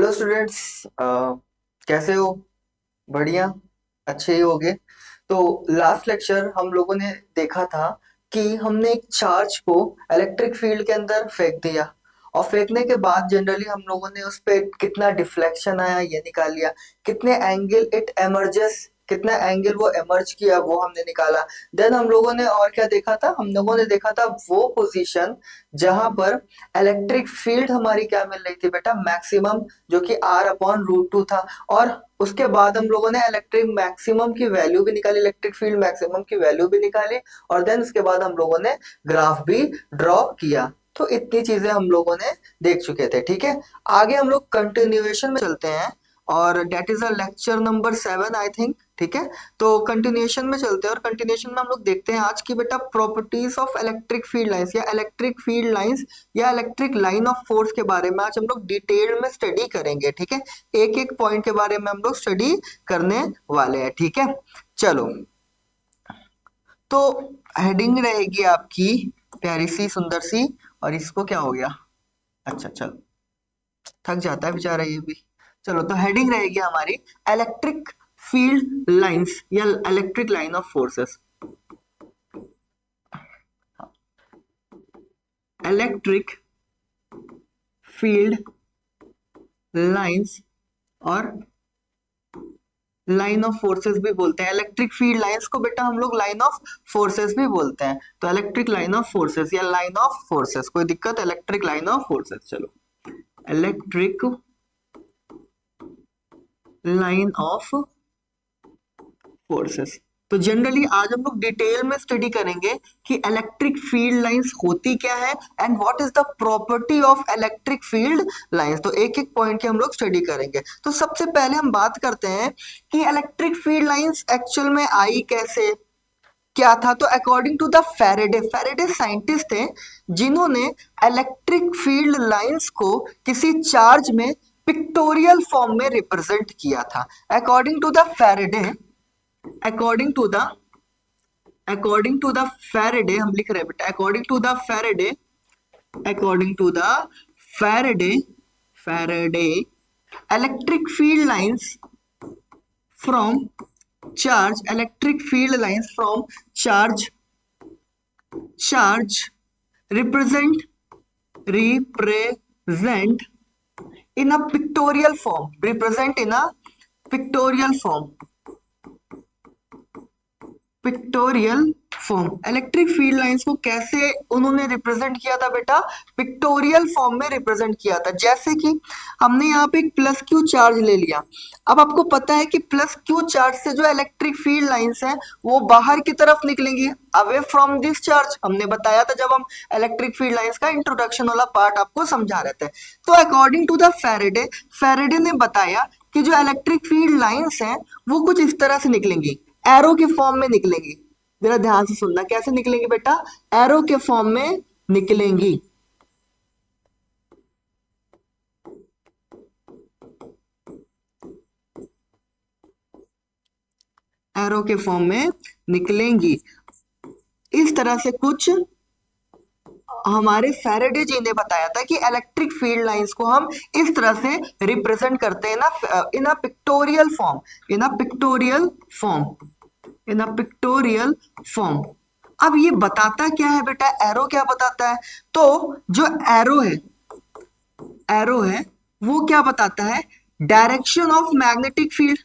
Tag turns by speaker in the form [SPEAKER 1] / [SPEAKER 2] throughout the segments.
[SPEAKER 1] Hello students. कैसे हो? बढ़िया। अच्छे ही होगे। तो लास्ट लेक्चर हम लोगों ने देखा था कि हमने एक चार्ज को इलेक्ट्रिक फील्ड के अंदर फेंक दिया, और फेंकने के बाद जनरली हम लोगों ने उस पे कितना डिफ्लेक्शन आया ये निकाल लिया, कितने एंगल इट एमर्जेस, कितना एंगल वो एमर्ज किया वो हमने निकाला। देन हम लोगों ने और क्या देखा था? हम लोगों ने देखा था वो पोजीशन जहां पर इलेक्ट्रिक फील्ड हमारी क्या मिल रही थी बेटा, मैक्सिमम, जो कि R/√2 था। और उसके बाद हम लोगों ने इलेक्ट्रिक मैक्सिमम की वैल्यू भी निकाली, इलेक्ट्रिक फील्ड मैक्सिमम की वैल्यू भी निकाली, और देन उसके बाद हम लोगों ने ग्राफ भी ड्रॉ किया। तो इतनी चीजें हम लोगों ने देख चुके थे। ठीक है, आगे हम लोग कंटिन्यूएशन में चलते हैं, और date is a lecture number 7 I think. ठीक है, तो कंटिन्यूएशन में चलते हैं, और कंटिन्यूएशन में हम लोग देखते हैं आज की बेटा properties of electric field lines, या इलेक्ट्रिक फील्ड लाइंस, या इलेक्ट्रिक लाइन ऑफ फोर्स के बारे में आज हम लोग डिटेल में स्टडी करेंगे। ठीक है, एक एक पॉइंट के बारे में हम लोग स्टडी करने वाले हैं। ठीक है, चलो। तो हेडिंग रहेगी आपकी प्यारी सी सुंदर सी, और इसको क्या हो गया? अच्छा चलो, थक जाता है बेचारा ये भी। चलो, तो हेडिंग रहेगी हमारी इलेक्ट्रिक फील्ड लाइंस या electric line of forces. Electric field lines और लाइन ऑफ फोर्सेस भी बोलते हैं। इलेक्ट्रिक फील्ड लाइंस को बेटा हम लोग लाइन ऑफ फोर्सेस भी बोलते हैं। तो इलेक्ट्रिक लाइन ऑफ फोर्सेस या लाइन ऑफ फोर्सेस, कोई दिक्कत? Electric line of forces. चलो, इलेक्ट्रिक लाइन ऑफ फोर्सेस। तो जनरली आज हम लोग डिटेल में स्टडी करेंगे कि इलेक्ट्रिक फील्ड लाइंस होती क्या है and what is the property of electric field lines. तो एक एक पॉइंट की हम लोग स्टडी करेंगे। तो सबसे पहले हम बात करते हैं कि इलेक्ट्रिक फील्ड लाइंस एक्चुअल में आई कैसे, क्या था। तो according to the Faraday, Faraday scientist थे जिन्होंने इलेक्ट्रिक फील्ड लाइंस को किसी चार्ज में पिक्टोरियल फॉर्म में रिप्रेजेंट किया था। According to the Faraday, according to the according to the Faraday, हम लिख रहे हैं बेटा according to the Faraday, according to the Faraday, Faraday electric field lines from charge, electric field lines from charge represent represent in a pictorial form, represent in a pictorial form, pictorial form. Electric field lines को कैसे उन्होंने represent किया था बेटा? Pictorial form में represent किया था। जैसे कि हमने यहाँ पे एक प्लस क्यू चार्ज ले लिया। अब आपको पता है कि प्लस क्यू चार्ज से जो इलेक्ट्रिक फील्ड लाइंस हैं वो बाहर की तरफ निकलेंगी, अवे फ्रॉम दिस चार्ज। हमने बताया था जब हम इलेक्ट्रिक फील्ड लाइंस का इंट्रोडक्शन वाला पार्ट आपको समझा रहे थे। तो according to the Faraday, Faraday ने बताया कि जो इलेक्ट्रिक फील्ड लाइंस हैं वो कुछ इस तरह से निकलेंगी, एरो के फॉर्म में निकलेंगी। जरा ध्यान से सुनना, कैसे निकलेंगी बेटा? एरो के फॉर्म में निकलेंगी। एरो के फॉर्म में निकलेंगी। इस तरह से कुछ हमारे फैराडे जी ने बताया था कि इलेक्ट्रिक फील्ड लाइंस को हम इस तरह से रिप्रेजेंट करते हैं ना, in a pictorial form, in a pictorial form, in a pictorial form. अब ये बताता क्या है बेटा? एरो क्या बताता है? तो जो एरो है, एरो है वो क्या बताता है? Direction of magnetic field,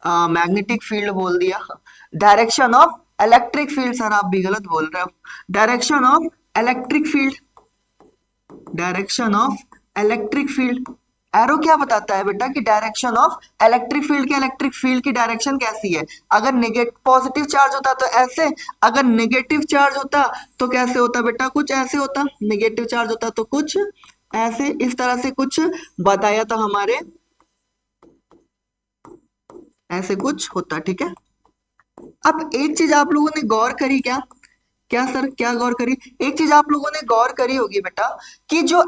[SPEAKER 1] magnetic field बोल दिया, direction of electric field. Sir आप भी गलत बोल रहे हो, direction of electric field, direction of electric field. Arrow क्या बताता है बेटा? कि डायरेक्शन ऑफ इलेक्ट्रिक फील्ड की, इलेक्ट्रिक फील्ड की डायरेक्शन कैसी है। अगर नेगेटिव पॉजिटिव चार्ज होता तो ऐसे, अगर नेगेटिव चार्ज होता तो कैसे होता बेटा? कुछ ऐसे होता। नेगेटिव चार्ज होता तो कुछ ऐसे, इस तरह से कुछ बताया था हमारे, ऐसे कुछ होता। ठीक है, अब एक चीज आप लोगों ने गौर करी क्या? क्या सर, क्या गौर करी? एक चीज आप लोगों ने गौर करी होगी बेटा कि जो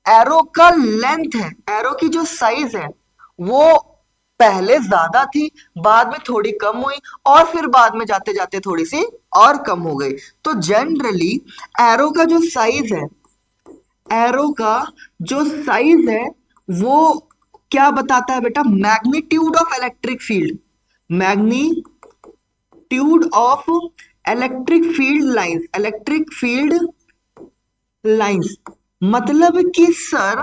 [SPEAKER 1] एरो का लेंथ है, एरो की जो साइज है वो पहले ज्यादा थी, बाद में थोड़ी कम हुई, और फिर बाद में जाते जाते थोड़ी सी और कम हो गई। तो जनरली एरो का जो साइज है, एरो का जो साइज है वो क्या बताता है बेटा? Magnitude of electric field, magnitude of electric field lines, electric field lines. मतलब कि सर,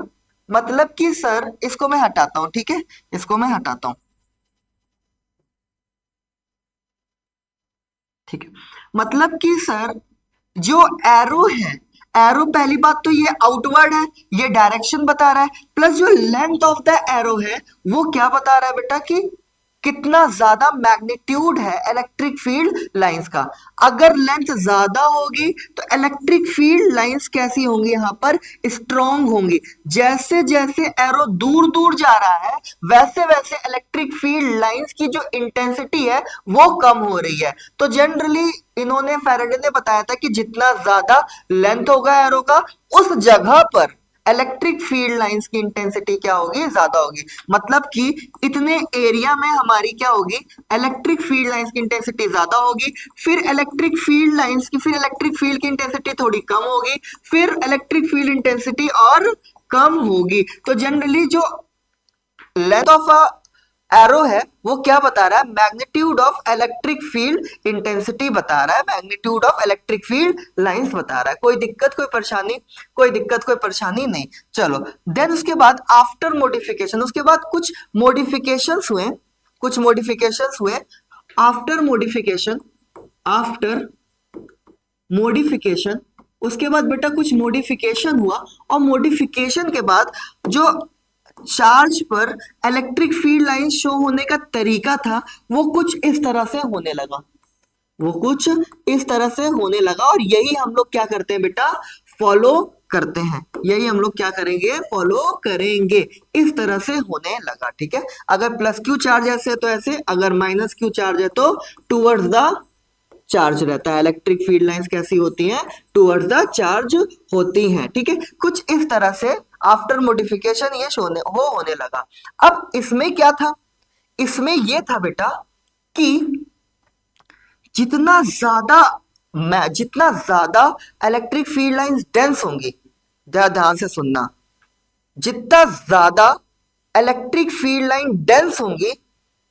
[SPEAKER 1] मतलब कि सर, इसको मैं हटाता हूं, ठीक है, इसको मैं हटाता हूं, ठीक है। मतलब कि सर, जो एरो है, एरो पहली बात तो ये आउटवर्ड है, ये डायरेक्शन बता रहा है, प्लस जो लेंथ ऑफ द एरो है वो क्या बता रहा है बेटा कि कितना ज्यादा मैग्नीट्यूड है इलेक्ट्रिक फील्ड लाइंस का। अगर लेंथ ज्यादा होगी तो इलेक्ट्रिक फील्ड लाइंस कैसी होंगी? यहाँ पर स्ट्रॉन्ग होंगी। जैसे जैसे एरो दूर दूर जा रहा है वैसे वैसे इलेक्ट्रिक फील्ड लाइंस की जो इंटेंसिटी है वो कम हो रही है। तो जनरली इन्होंने, फैराडे ने बताया था कि जितना ज्यादा लेंथ होगा एरो का, उस जगह पर इलेक्ट्रिक फील्ड लाइंस की इंटेंसिटी क्या होगी? ज्यादा होगी। मतलब कि इतने एरिया में हमारी क्या होगी? इलेक्ट्रिक फील्ड लाइंस की इंटेंसिटी ज्यादा होगी। फिर इलेक्ट्रिक फील्ड लाइंस की, फिर इलेक्ट्रिक फील्ड की इंटेंसिटी थोड़ी कम होगी, फिर इलेक्ट्रिक फील्ड इंटेंसिटी और कम होगी। तो जनरली जो लेंथ ऑफ अ एरो है वो क्या बता रहा है? Magnitude of electric field intensity बता रहा है, magnitude of electric field lines बता रहा है। कोई दिक्कत, कोई परेशानी? कोई दिक्कत, कोई परेशानी नहीं। चलो, देन उसके बाद आफ्टर मॉडिफिकेशन, उसके बाद कुछ मॉडिफिकेशंस हुए, कुछ मॉडिफिकेशंस हुए। आफ्टर मॉडिफिकेशन, आफ्टर मॉडिफिकेशन, उसके बाद बेटा कुछ मॉडिफिकेशन हुआ, और मॉडिफिकेशन के बाद जो चार्ज पर इलेक्ट्रिक फील्ड लाइन शो होने का तरीका था वो कुछ इस तरह से होने लगा, वो कुछ इस तरह से होने लगा। और यही हम लोग क्या करते हैं बेटा? फॉलो करते हैं। यही हम लोग क्या करेंगे? फॉलो करेंगे। इस तरह से होने लगा, ठीक है। अगर प्लस क्यू चार्ज ऐसे है तो ऐसे, अगर माइनस क्यू चार्ज है तो टूवर्ड्स द चार्ज रहता है। इलेक्ट्रिक फील्ड लाइंस कैसी होती हैं? टुवर्ड्स द चार्ज होती हैं, ठीक है। कुछ इस तरह से आफ्टर मॉडिफिकेशन ये होने लगा। अब इसमें क्या था? इसमें ये था बेटा कि जितना ज्यादा, मैं जितना ज्यादा इलेक्ट्रिक फील्ड लाइंस डेंस होंगी, ध्यान से सुनना, जितना ज्यादा इलेक्ट्रिक फील्ड लाइन डेंस होंगी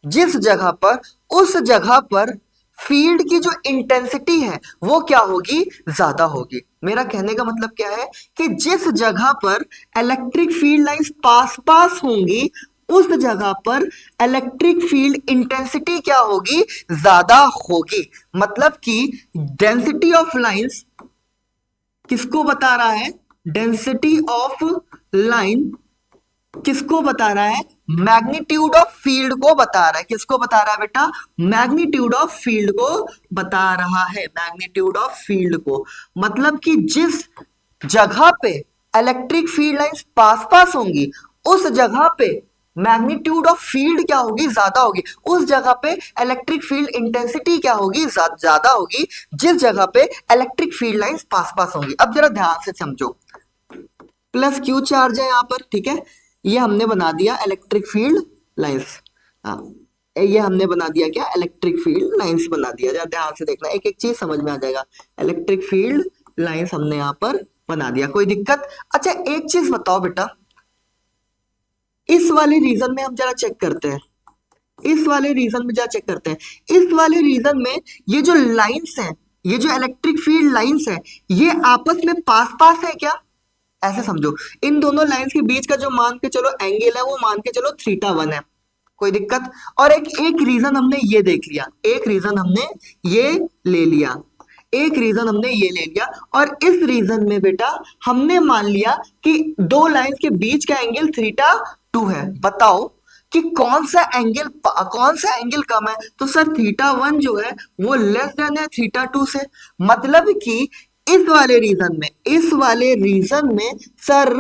[SPEAKER 1] जिस जगह पर, उस जगह पर फील्ड की जो इंटेंसिटी है वो क्या होगी? ज्यादा होगी। मेरा कहने का मतलब क्या है कि जिस जगह पर इलेक्ट्रिक फील्ड लाइंस पास पास होंगी उस जगह पर इलेक्ट्रिक फील्ड इंटेंसिटी क्या होगी? ज्यादा होगी। मतलब कि डेंसिटी ऑफ लाइंस किसको बता रहा है? डेंसिटी ऑफ लाइन किसको बता रहा है? मैग्नीट्यूड ऑफ फील्ड को बता रहा है। किसको बता रहा है बेटा? मैग्नीट्यूड ऑफ फील्ड को बता रहा है, मैग्नीट्यूड ऑफ फील्ड को। मतलब कि जिस जगह पे इलेक्ट्रिक फील्ड लाइंस पास पास होंगी उस जगह पे मैग्नीट्यूड ऑफ फील्ड क्या होगी? ज्यादा होगी। उस जगह पे इलेक्ट्रिक फील्ड इंटेंसिटी क्या होगी? ज्यादा होगी, जिस जगह पे इलेक्ट्रिक फील्ड लाइंस पास पास होंगी। अब जरा ध्यान से समझो, प्लस क्यू चार्ज है यहाँ पर, ठीक है। ये हमने बना दिया इलेक्ट्रिक फील्ड लाइंस, हाँ, ये हमने बना दिया क्या? इलेक्ट्रिक फील्ड लाइंस बना दिया। जरा ध्यान से देखना, एक एक चीज समझ में आ जाएगा। इलेक्ट्रिक फील्ड लाइंस हमने यहाँ पर बना दिया, कोई दिक्कत? अच्छा, एक चीज बताओ बेटा, इस वाले रीजन में हम जरा चेक करते हैं, इस वाले रीजन में जरा चेक करते हैं। इस वाले रीजन में ये जो लाइंस हैं, ये जो इलेक्ट्रिक फील्ड लाइंस हैं, ये आपस में पास पास है क्या? ऐसे समझो, इन दोनों लाइंस के बीच का जो मान के चलो एंगल है वो मान के चलो θ1 है, कोई दिक्कत? और एक एक रीजन हमने ये देख लिया, एक रीजन हमने ये ले लिया, एक रीजन हमने ये ले लिया। और इस रीजन में बेटा हमने मान लिया कि दो लाइंस के बीच का एंगल θ2 है। बताओ कि कौन सा एंगल कम है? तो सर θ1 जो है वो लेस देन है θ2 से। मतलब कि इस वाले रीजन में, इस वाले रीजन में सर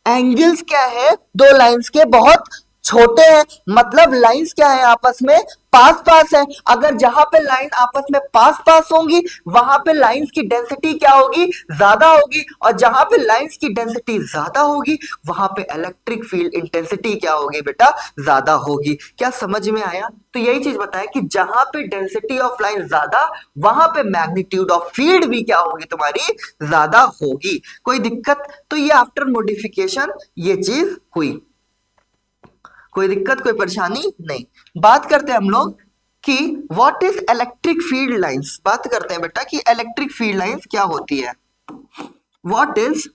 [SPEAKER 1] एंगल्स क्या है? दो लाइंस के बहुत छोटे हैं। मतलब लाइंस क्या है? आपस में पास पास है। अगर जहां पे लाइन आपस में पास पास होंगी वहां पे लाइंस की डेंसिटी क्या होगी? ज्यादा होगी। और जहां पे लाइंस की डेंसिटी ज्यादा होगी वहां पे इलेक्ट्रिक फील्ड इंटेंसिटी क्या होगी बेटा? ज्यादा होगी। क्या समझ में आया? तो यही चीज बताया कि जहां पे डेंसिटी ऑफ लाइन ज्यादा, वहां पे मैग्नीट्यूड ऑफ फील्ड भी क्या होगी? तुम्हारी ज्यादा होगी। कोई दिक्कत? तो ये आफ्टर मॉडिफिकेशन ये चीज हुई। कोई दिक्कत कोई परेशानी नहीं। बात करते हैं हम लोग कि what is electric field lines. बात करते हैं बेटा कि इलेक्ट्रिक फील्ड लाइंस क्या होती है। What is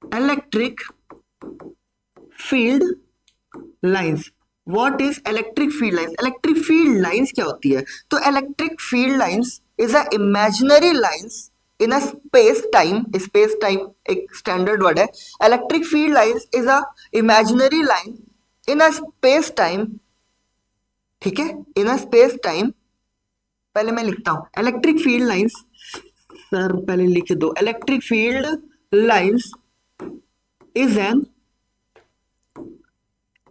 [SPEAKER 1] electric field lines. What is electric field lines. Electric field lines क्या होती है। तो electric field lines is a imaginary lines in a space time एक स्टैंडर्ड वर्ड है। Electric field lines is a imaginary line in a space time, ठीक है, इन a space time. पहले मैं लिखता हूं इलेक्ट्रिक फील्ड लाइंस, सर पहले लिख दो। Electric field lines is an,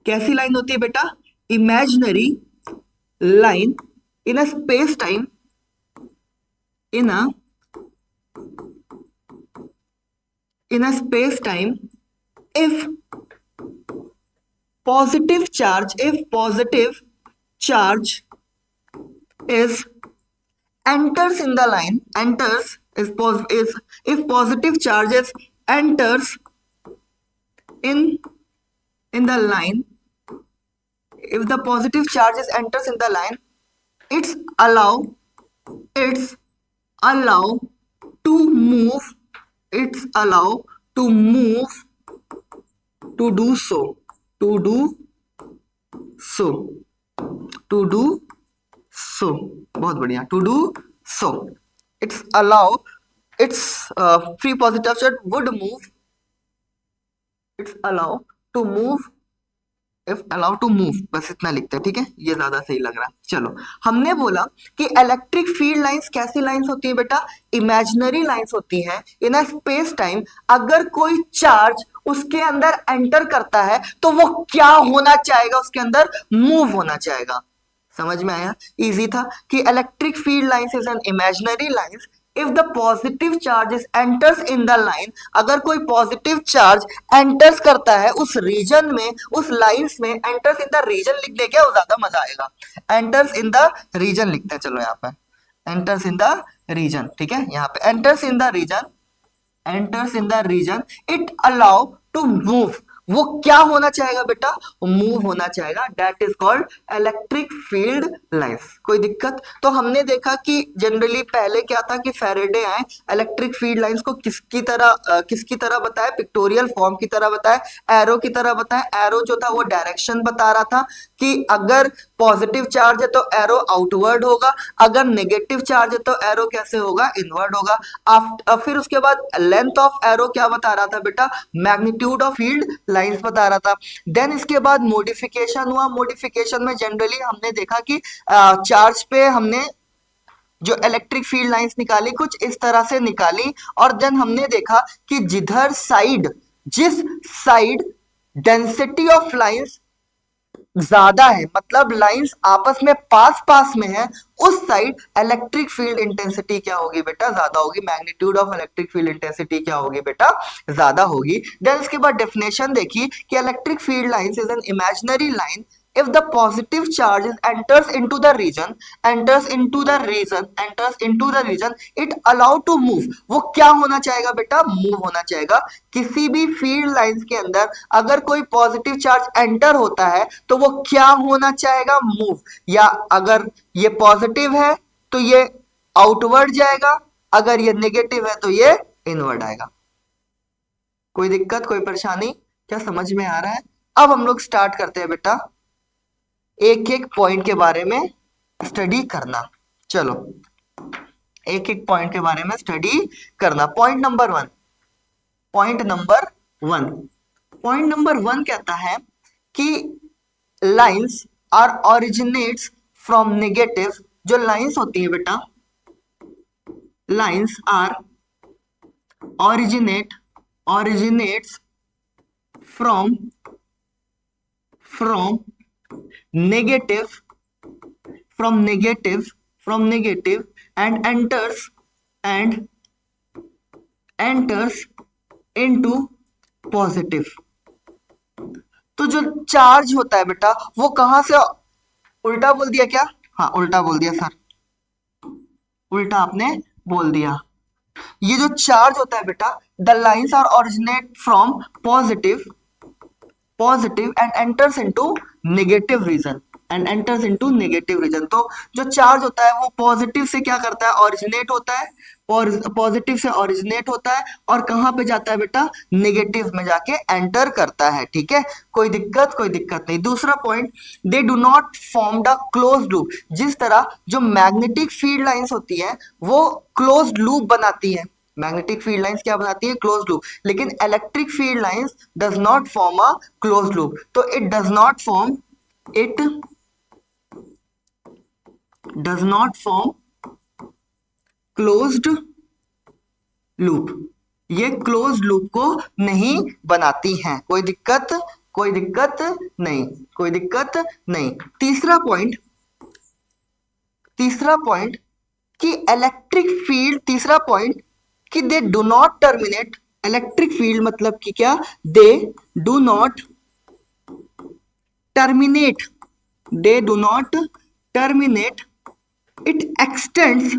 [SPEAKER 1] कैसी लाइन होती है बेटा, imaginary line in a space time, in a space time if positive charge is enters in the line, enters is if positive charges enters in the line, if the positive charges enters in the line, it's it's allow to move, it's allow to move, to do so, to do so, to do so, बहुत बढ़िया, to do so, it's allow, it's free positive charge would move, it's allow to move, if allow to move, बस इतना लिखते हैं, ठीक है, ये ज्यादा सही लग रहा है। चलो, हमने बोला कि इलेक्ट्रिक फील्ड लाइंस कैसी लाइंस होती है बेटा, इमेजिनरी लाइंस होती हैं इन अ स्पेस टाइम। अगर कोई चार्ज उसके अंदर एंटर करता है तो वो क्या होना चाहेगा, उसके अंदर मूव होना चाहेगा। समझ में आया, इजी था कि electric field lines is an imaginary lines if the positive charges enters in the line. अगर कोई पॉजिटिव चार्ज एंटर्स करता है उस रीजन में, उस लाइंस में, एंटर्स इन द रीजन लिख दे क्या, वो ज्यादा मजा आएगा। एंटर्स इन द रीजन लिखते हैं, चलो यहाँ पे एंटर्स इन द रीजन, ठीक है, यहाँ पे enters in the region, enters in the region, it allow to move. वो क्या होना चाहेगा बेटा, मूव होना चाहेगा, that is called electric field lines. कोई दिक्कत। तो हमने देखा कि जनरली पहले क्या था कि फैराडे आए इलेक्ट्रिक फील्ड लाइंस को किसकी तरह बताया, पिक्टोरियल फॉर्म की तरह बताया, एरो की तरह बताया। एरो जो था वो डायरेक्शन बता रहा था कि अगर पॉजिटिव चार्ज है तो एरो आउटवर्ड होगा, अगर नेगेटिव चार्ज है तो एरो कैसे होगा, इनवर्ड होगा। फिर उसके बाद लेंथ ऑफ एरो क्या बता रहा था बेटा, मैग्नीट्यूड ऑफ फील्ड लाइंस बता रहा था। देन इसके बाद मॉडिफिकेशन हुआ। मॉडिफिकेशन में जनरली हमने देखा कि चार्ज पे हमने जो इलेक्ट्रिक फील्ड लाइंस निकाली कुछ इस तरह से निकाली, और देन हमने देखा कि जिस साइड डेंसिटी ऑफ लाइंस ज्यादा है, मतलब लाइंस आपस में पास पास में है, उस साइड इलेक्ट्रिक फील्ड इंटेंसिटी क्या होगी बेटा, ज्यादा होगी। Magnitude of electric field intensity क्या होगी बेटा, ज्यादा होगी। देन उसके बाद डेफिनेशन देखी कि electric field lines is an imaginary line if the positive charge enters into the region, it allow to move। वो क्या होना चाहेगा बेटा, मूव होना चाहेगा। किसी भी फील्ड लाइंस के अंदर अगर कोई पॉजिटिव चार्ज एंटर होता है तो वो क्या होना चाहेगा, मूव। या अगर ये पॉजिटिव है तो ये आउटवर्ड जाएगा, अगर ये नेगेटिव है तो ये इनवर्ड आएगा। कोई दिक्कत कोई परेशानी, क्या समझ में आ रहा है। अब हम लोग स्टार्ट करते हैं बेटा एक एक पॉइंट के बारे में स्टडी करना। चलो, एक एक पॉइंट के बारे में स्टडी करना। पॉइंट नंबर वन कहता है कि lines are originates from negative. जो लाइंस होती है बेटा, lines are originates from negative and enters into positive। तो जो चार्ज होता है बेटा वो कहां से, उल्टा बोल दिया क्या, हाँ उल्टा बोल दिया सर, उल्टा आपने बोल दिया। ये जो चार्ज होता है बेटा, the lines are originate from positive and enters into negative region, तो जो चार्ज होता है वो पॉजिटिव से क्या करता है, ओरिजिनेट होता है, पॉजिटिव से ओरिजिनेट होता है और कहाँ पे जाता है बेटा, नेगेटिव में जाके एंटर करता है। ठीक है, कोई दिक्कत नहीं। दूसरा point, they do not form the close loop. जिस तरह जो मैग्नेटिक फील्ड लाइंस होती है वो क्लोज लूप बनाती है, मैग्नेटिक फील्ड लाइंस क्या बनाती है, क्लोज लूप, लेकिन electric field lines does not form a close loop, तो it does not form closed loop, ये क्लोज लूप को नहीं बनाती हैं। कोई दिक्कत नहीं। तीसरा पॉइंट कि इलेक्ट्रिक फील्ड, तीसरा पॉइंट कि they do not terminate, electric field मतलब कि क्या, they do not terminate, it extends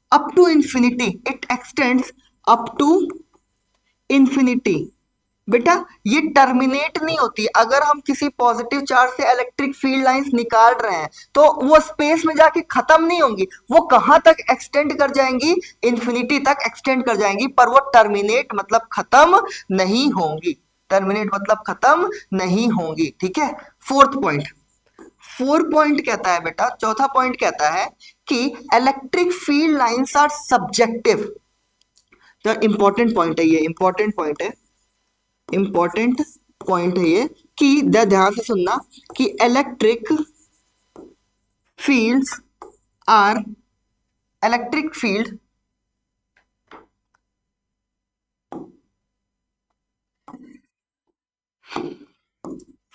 [SPEAKER 1] up to infinity, बेटा ये टर्मिनेट नहीं होती। अगर हम किसी पॉजिटिव चार्ज से इलेक्ट्रिक फील्ड लाइंस निकाल रहे हैं तो वो स्पेस में जाके खत्म नहीं होंगी, वो कहां तक एक्सटेंड कर जाएंगी, इंफिनिटी तक एक्सटेंड कर जाएंगी, पर वो टर्मिनेट मतलब खत्म नहीं होंगी, ठीक है। फोर्थ पॉइंट कहता है बेटा, चौथा पॉइंट कहता है कि electric field lines are subjective. तो इंपॉर्टेंट पॉइंट है ये कि ध्यान से सुनना कि electric field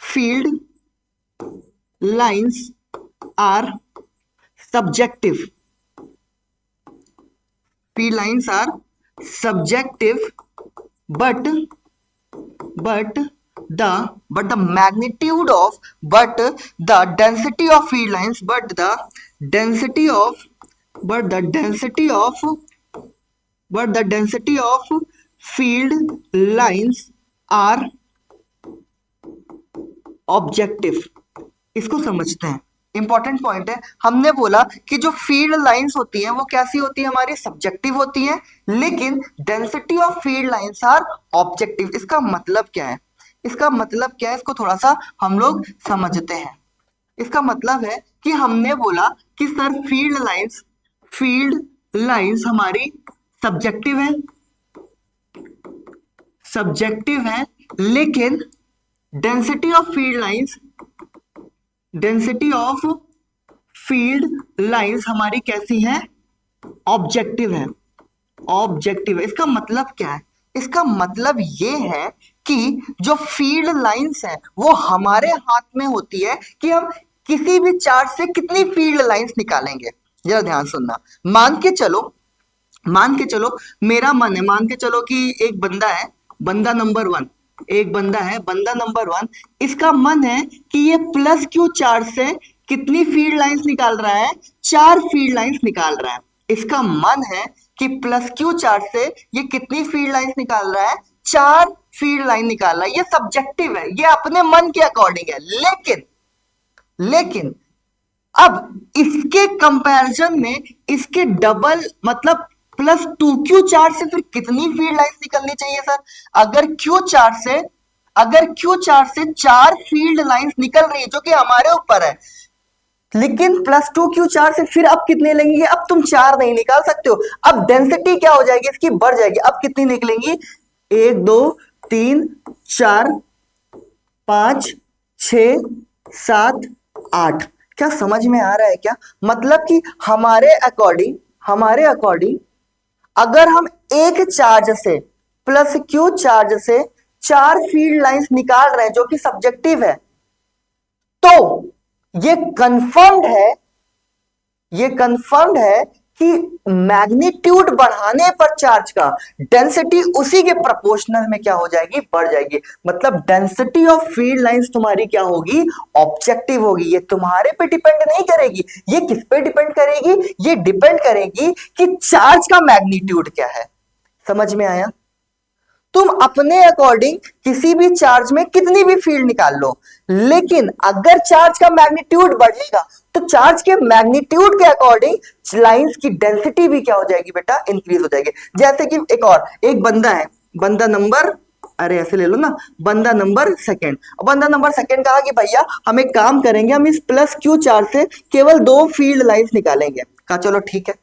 [SPEAKER 1] field lines are subjective, but the magnitude of but the density of field lines but the density of field lines are objective. इसको समझते हैं, इंपॉर्टेंट पॉइंट है। हमने बोला कि जो फील्ड लाइंस होती हैं वो कैसी होती है, हमारी सब्जेक्टिव होती हैं, लेकिन density of field lines are objective. इसका मतलब क्या है, इसको थोड़ा सा हम लोग समझते हैं। इसका मतलब है कि हमने बोला कि सर फील्ड लाइंस हमारी सब्जेक्टिव है, लेकिन डेंसिटी ऑफ फील्ड लाइंस हमारी कैसी है, ऑब्जेक्टिव है। इसका मतलब क्या है, इसका मतलब ये है कि जो फील्ड लाइंस है वो हमारे हाथ में होती है कि हम किसी भी चार्ज से कितनी फील्ड लाइंस निकालेंगे। जरा ध्यान सुनना, मान के चलो मेरा मन है, मान के चलो कि एक बंदा है, बंदा नंबर वन, इसका मन है कि ये प्लस क्यू चार्ज से कितनी फील्ड लाइंस निकाल रहा है, 4 फील्ड लाइंस निकाल रहा है। इसका मन है कि प्लस क्यू चार्ज से ये कितनी फील्ड लाइंस निकाल रहा है, 4 फील्ड लाइन निकाल रहा है। ये सब्जेक्टिव है, ये अपने मन के अकॉर्डिंग है, लेकिन अब इसके कंपैरिजन में इसके डबल मतलब प्लस 2Q चार्ज से फिर कितनी फील्ड लाइंस निकलनी चाहिए सर? अगर Q चार्ज से 4 फील्ड लाइंस निकल रही है जो कि हमारे ऊपर है, लेकिन प्लस 2Q चार्ज से फिर अब कितने लेंगे, अब तुम 4 नहीं निकाल सकते हो। अब डेंसिटी क्या हो जाएगी, इसकी बढ़ जाएगी। अब कितनी निकलेंगी, 1 2 3 4 5 6 7 8। क्या समझ में आ रहा है क्या? मतलब कि हमारे अकॉर्डिंग अगर हम एक चार्ज से प्लस क्यू चार्ज से 4 फील्ड लाइंस निकाल रहे हैं जो कि सब्जेक्टिव है, तो ये कंफर्म्ड है कि मैग्नीट्यूड बढ़ाने पर चार्ज का डेंसिटी उसी के प्रोपोर्शनल में क्या हो जाएगी, बढ़ जाएगी। मतलब डेंसिटी ऑफ फील्ड लाइंस तुम्हारी क्या होगी, ऑब्जेक्टिव होगी। ये तुम्हारे पे डिपेंड नहीं करेगी, ये किस पे डिपेंड करेगी, ये डिपेंड करेगी कि चार्ज का मैग्नीट्यूड क्या है। समझ में आया? तुम अपने अकॉर्डिंग किसी भी चार्ज में कितनी भी फील्ड निकाल लो, लेकिन अगर चार्ज का मैग्नीट्यूड बढ़ेगा तो चार्ज के मैग्नीट्यूड के अकॉर्डिंग लाइंस की डेंसिटी भी क्या हो जाएगी बेटा, इंक्रीज हो जाएगी। जैसे कि एक बंदा है, बंदा नंबर, अरे ऐसे ले लो ना, बंदा नंबर सेकंड। बंदा नंबर सेकंड कहा कि भैया हम एक काम करेंगे, हम इस प्लस क्यू चार्ज से केवल 2 फील्ड लाइंस निकालेंगे। कहा चलो ठीक है,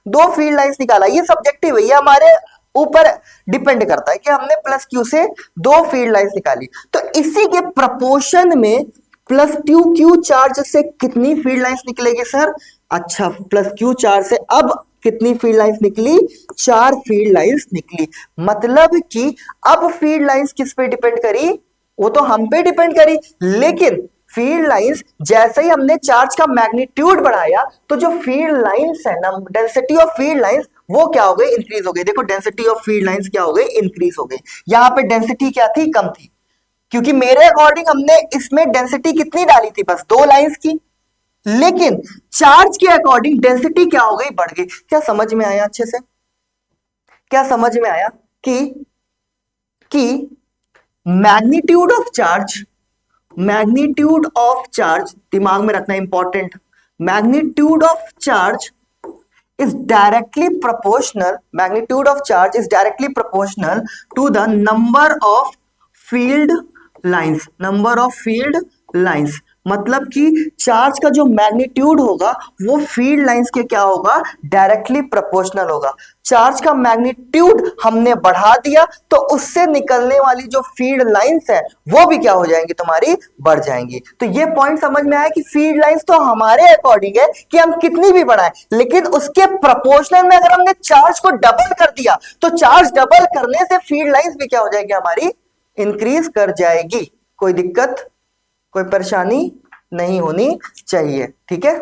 [SPEAKER 1] 2 फील्ड लाइंस निकाला। ये सब्जेक्टिव है, ये हमारे ऊपर डिपेंड करता है कि हमने प्लस क्यू से 2 फील्ड लाइंस निकाली, तो इसी के प्रपोर्शन में प्लस क्यू चार्ज से कितनी फील्ड लाइंस निकलेगी सर? अच्छा, प्लस क्यू चार्ज से अब कितनी फील्ड लाइंस निकली? 4 फील्ड लाइंस निकली। मतलब कि अब फील्ड लाइंस किस पे डिपेंड करी? वो तो हम पे डिपेंड करी, लेकिन फील्ड लाइंस जैसे ही हमने चार्ज का मैग्नीट्यूड बढ़ाया तो जो फील्ड लाइंस है ना, डेंसिटी ऑफ फील्ड लाइंस वो क्या हो गई, इंक्रीज हो गई। देखो डेंसिटी ऑफ फील्ड लाइंस क्या हो गई, इंक्रीज हो गई। यहां पे डेंसिटी क्या थी, कम थी, क्योंकि मेरे अकॉर्डिंग हमने इसमें डेंसिटी कितनी डाली थी, बस 2 लाइंस की। लेकिन चार्ज के अकॉर्डिंग डेंसिटी क्या हो गई, बढ़ गई। क्या समझ में आया अच्छे से? क्या समझ में आया कि magnitude of charge, magnitude of charge दिमाग में रखना important, magnitude of charge is directly proportional, magnitude of charge is directly proportional to the number of field lines, number of field lines। मतलब कि चार्ज का जो मैग्नीट्यूड होगा वो field lines के क्या होगा, डायरेक्टली प्रोपोर्शनल होगा। चार्ज का मैग्नीट्यूड हमने बढ़ा दिया तो उससे निकलने वाली जो फील्ड लाइंस है वो भी क्या हो जाएंगी, तुम्हारी बढ़ जाएंगी। तो ये पॉइंट समझ में आया कि फील्ड लाइंस तो हमारे अकॉर्डिंग है कि हम कितनी भी बढ़ाएं, लेकिन उसके प्रोपोर्शनल में अगर हमने चार्ज को डबल कर दिया तो चार्ज डबल करने से फील्ड लाइंस भी क्या हो जाएगी, हमारी इंक्रीज कर जाएगी। कोई दिक्कत, कोई परेशानी नहीं होनी चाहिए, ठीक है।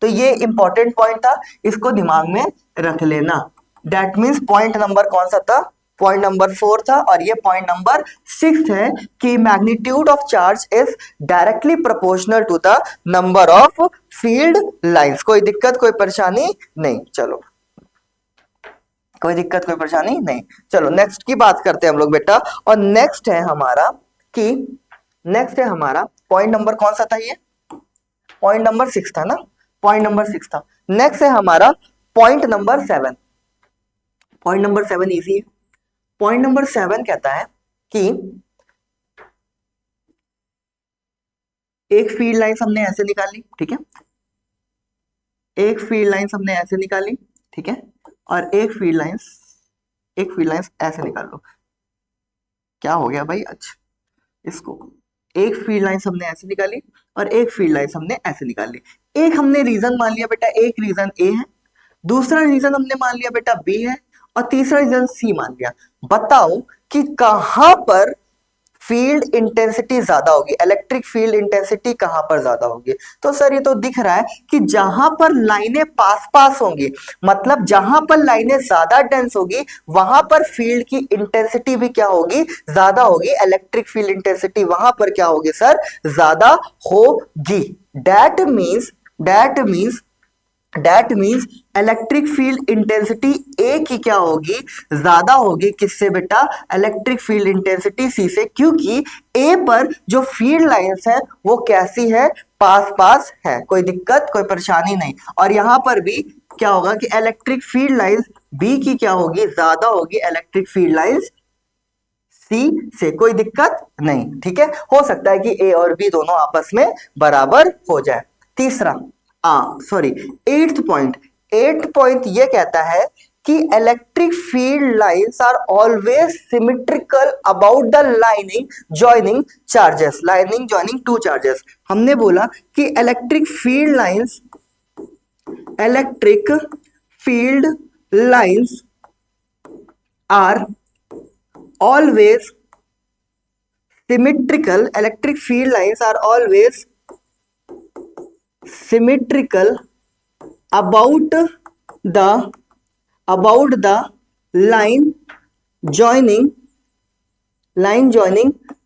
[SPEAKER 1] तो ये इंपॉर्टेंट पॉइंट था, इसको दिमाग में रख लेना। दैट मीन्स पॉइंट नंबर कौन सा था, पॉइंट नंबर 4 था, और ये पॉइंट नंबर 6 है कि magnitude of charge is directly proportional to the number of field lines. कोई दिक्कत, कोई परेशानी नहीं, चलो कोई दिक्कत, कोई परेशानी नहीं। चलो नेक्स्ट की बात करते हैं हम लोग बेटा, और नेक्स्ट है हमारा पॉइंट नंबर कौन सा था, ये पॉइंट नंबर 6 था ना, पॉइंट नंबर 6 था। नेक्स्ट है हमारा point number 7। Point number 7 easy है। पॉइंट नंबर 7 कहता है कि एक फील्ड लाइंस हमने ऐसे निकाली, ठीक है, एक फील्ड लाइंस हमने ऐसे निकाली, ठीक है, और एक फील्ड लाइंस ऐसे निकाल लो। क्या हो गया भाई, अच्छा इसको, एक फील्ड लाइंस हमने ऐसे निकाली और एक फील्ड लाइंस हमने ऐसे निकाली। एक हमने रीजन मान लिया बेटा, एक रीजन ए है, दूसरा रीजन हमने मान लिया बेटा बी है, और तीसरा रीजन सी मान लिया। बताओ कि कहां पर फील्ड इंटेंसिटी ज्यादा होगी, इलेक्ट्रिक फील्ड इंटेंसिटी कहां पर ज्यादा होगी। तो सर ये तो दिख रहा है कि जहां पर लाइनें पास पास होंगी, मतलब जहां पर लाइनें ज्यादा डेंस होगी वहां पर फील्ड की इंटेंसिटी भी क्या होगी, ज्यादा होगी। इलेक्ट्रिक फील्ड इंटेंसिटी वहां पर क्या होगी सर, ज्यादा होगी। That means electric field intensity A की क्या होगी, ज्यादा होगी। किससे बेटा, इलेक्ट्रिक फील्ड इंटेंसिटी सी से, क्योंकि ए पर जो फील्ड लाइंस है वो कैसी है, पास पास है। कोई दिक्कत, कोई परेशानी नहीं। और यहां पर भी क्या होगा कि इलेक्ट्रिक फील्ड लाइंस बी की क्या होगी, ज्यादा होगी इलेक्ट्रिक फील्ड लाइंस सी से। कोई दिक्कत नहीं, ठीक है। हो सकता है कि ए और बी दोनों आपस में बराबर हो जाए। तीसरा एट्थ पॉइंट ये कहता है कि electric field lines are always symmetrical about the lining joining two charges. हमने बोला कि electric field lines are always symmetrical, electric field lines are always symmetrical about the line joining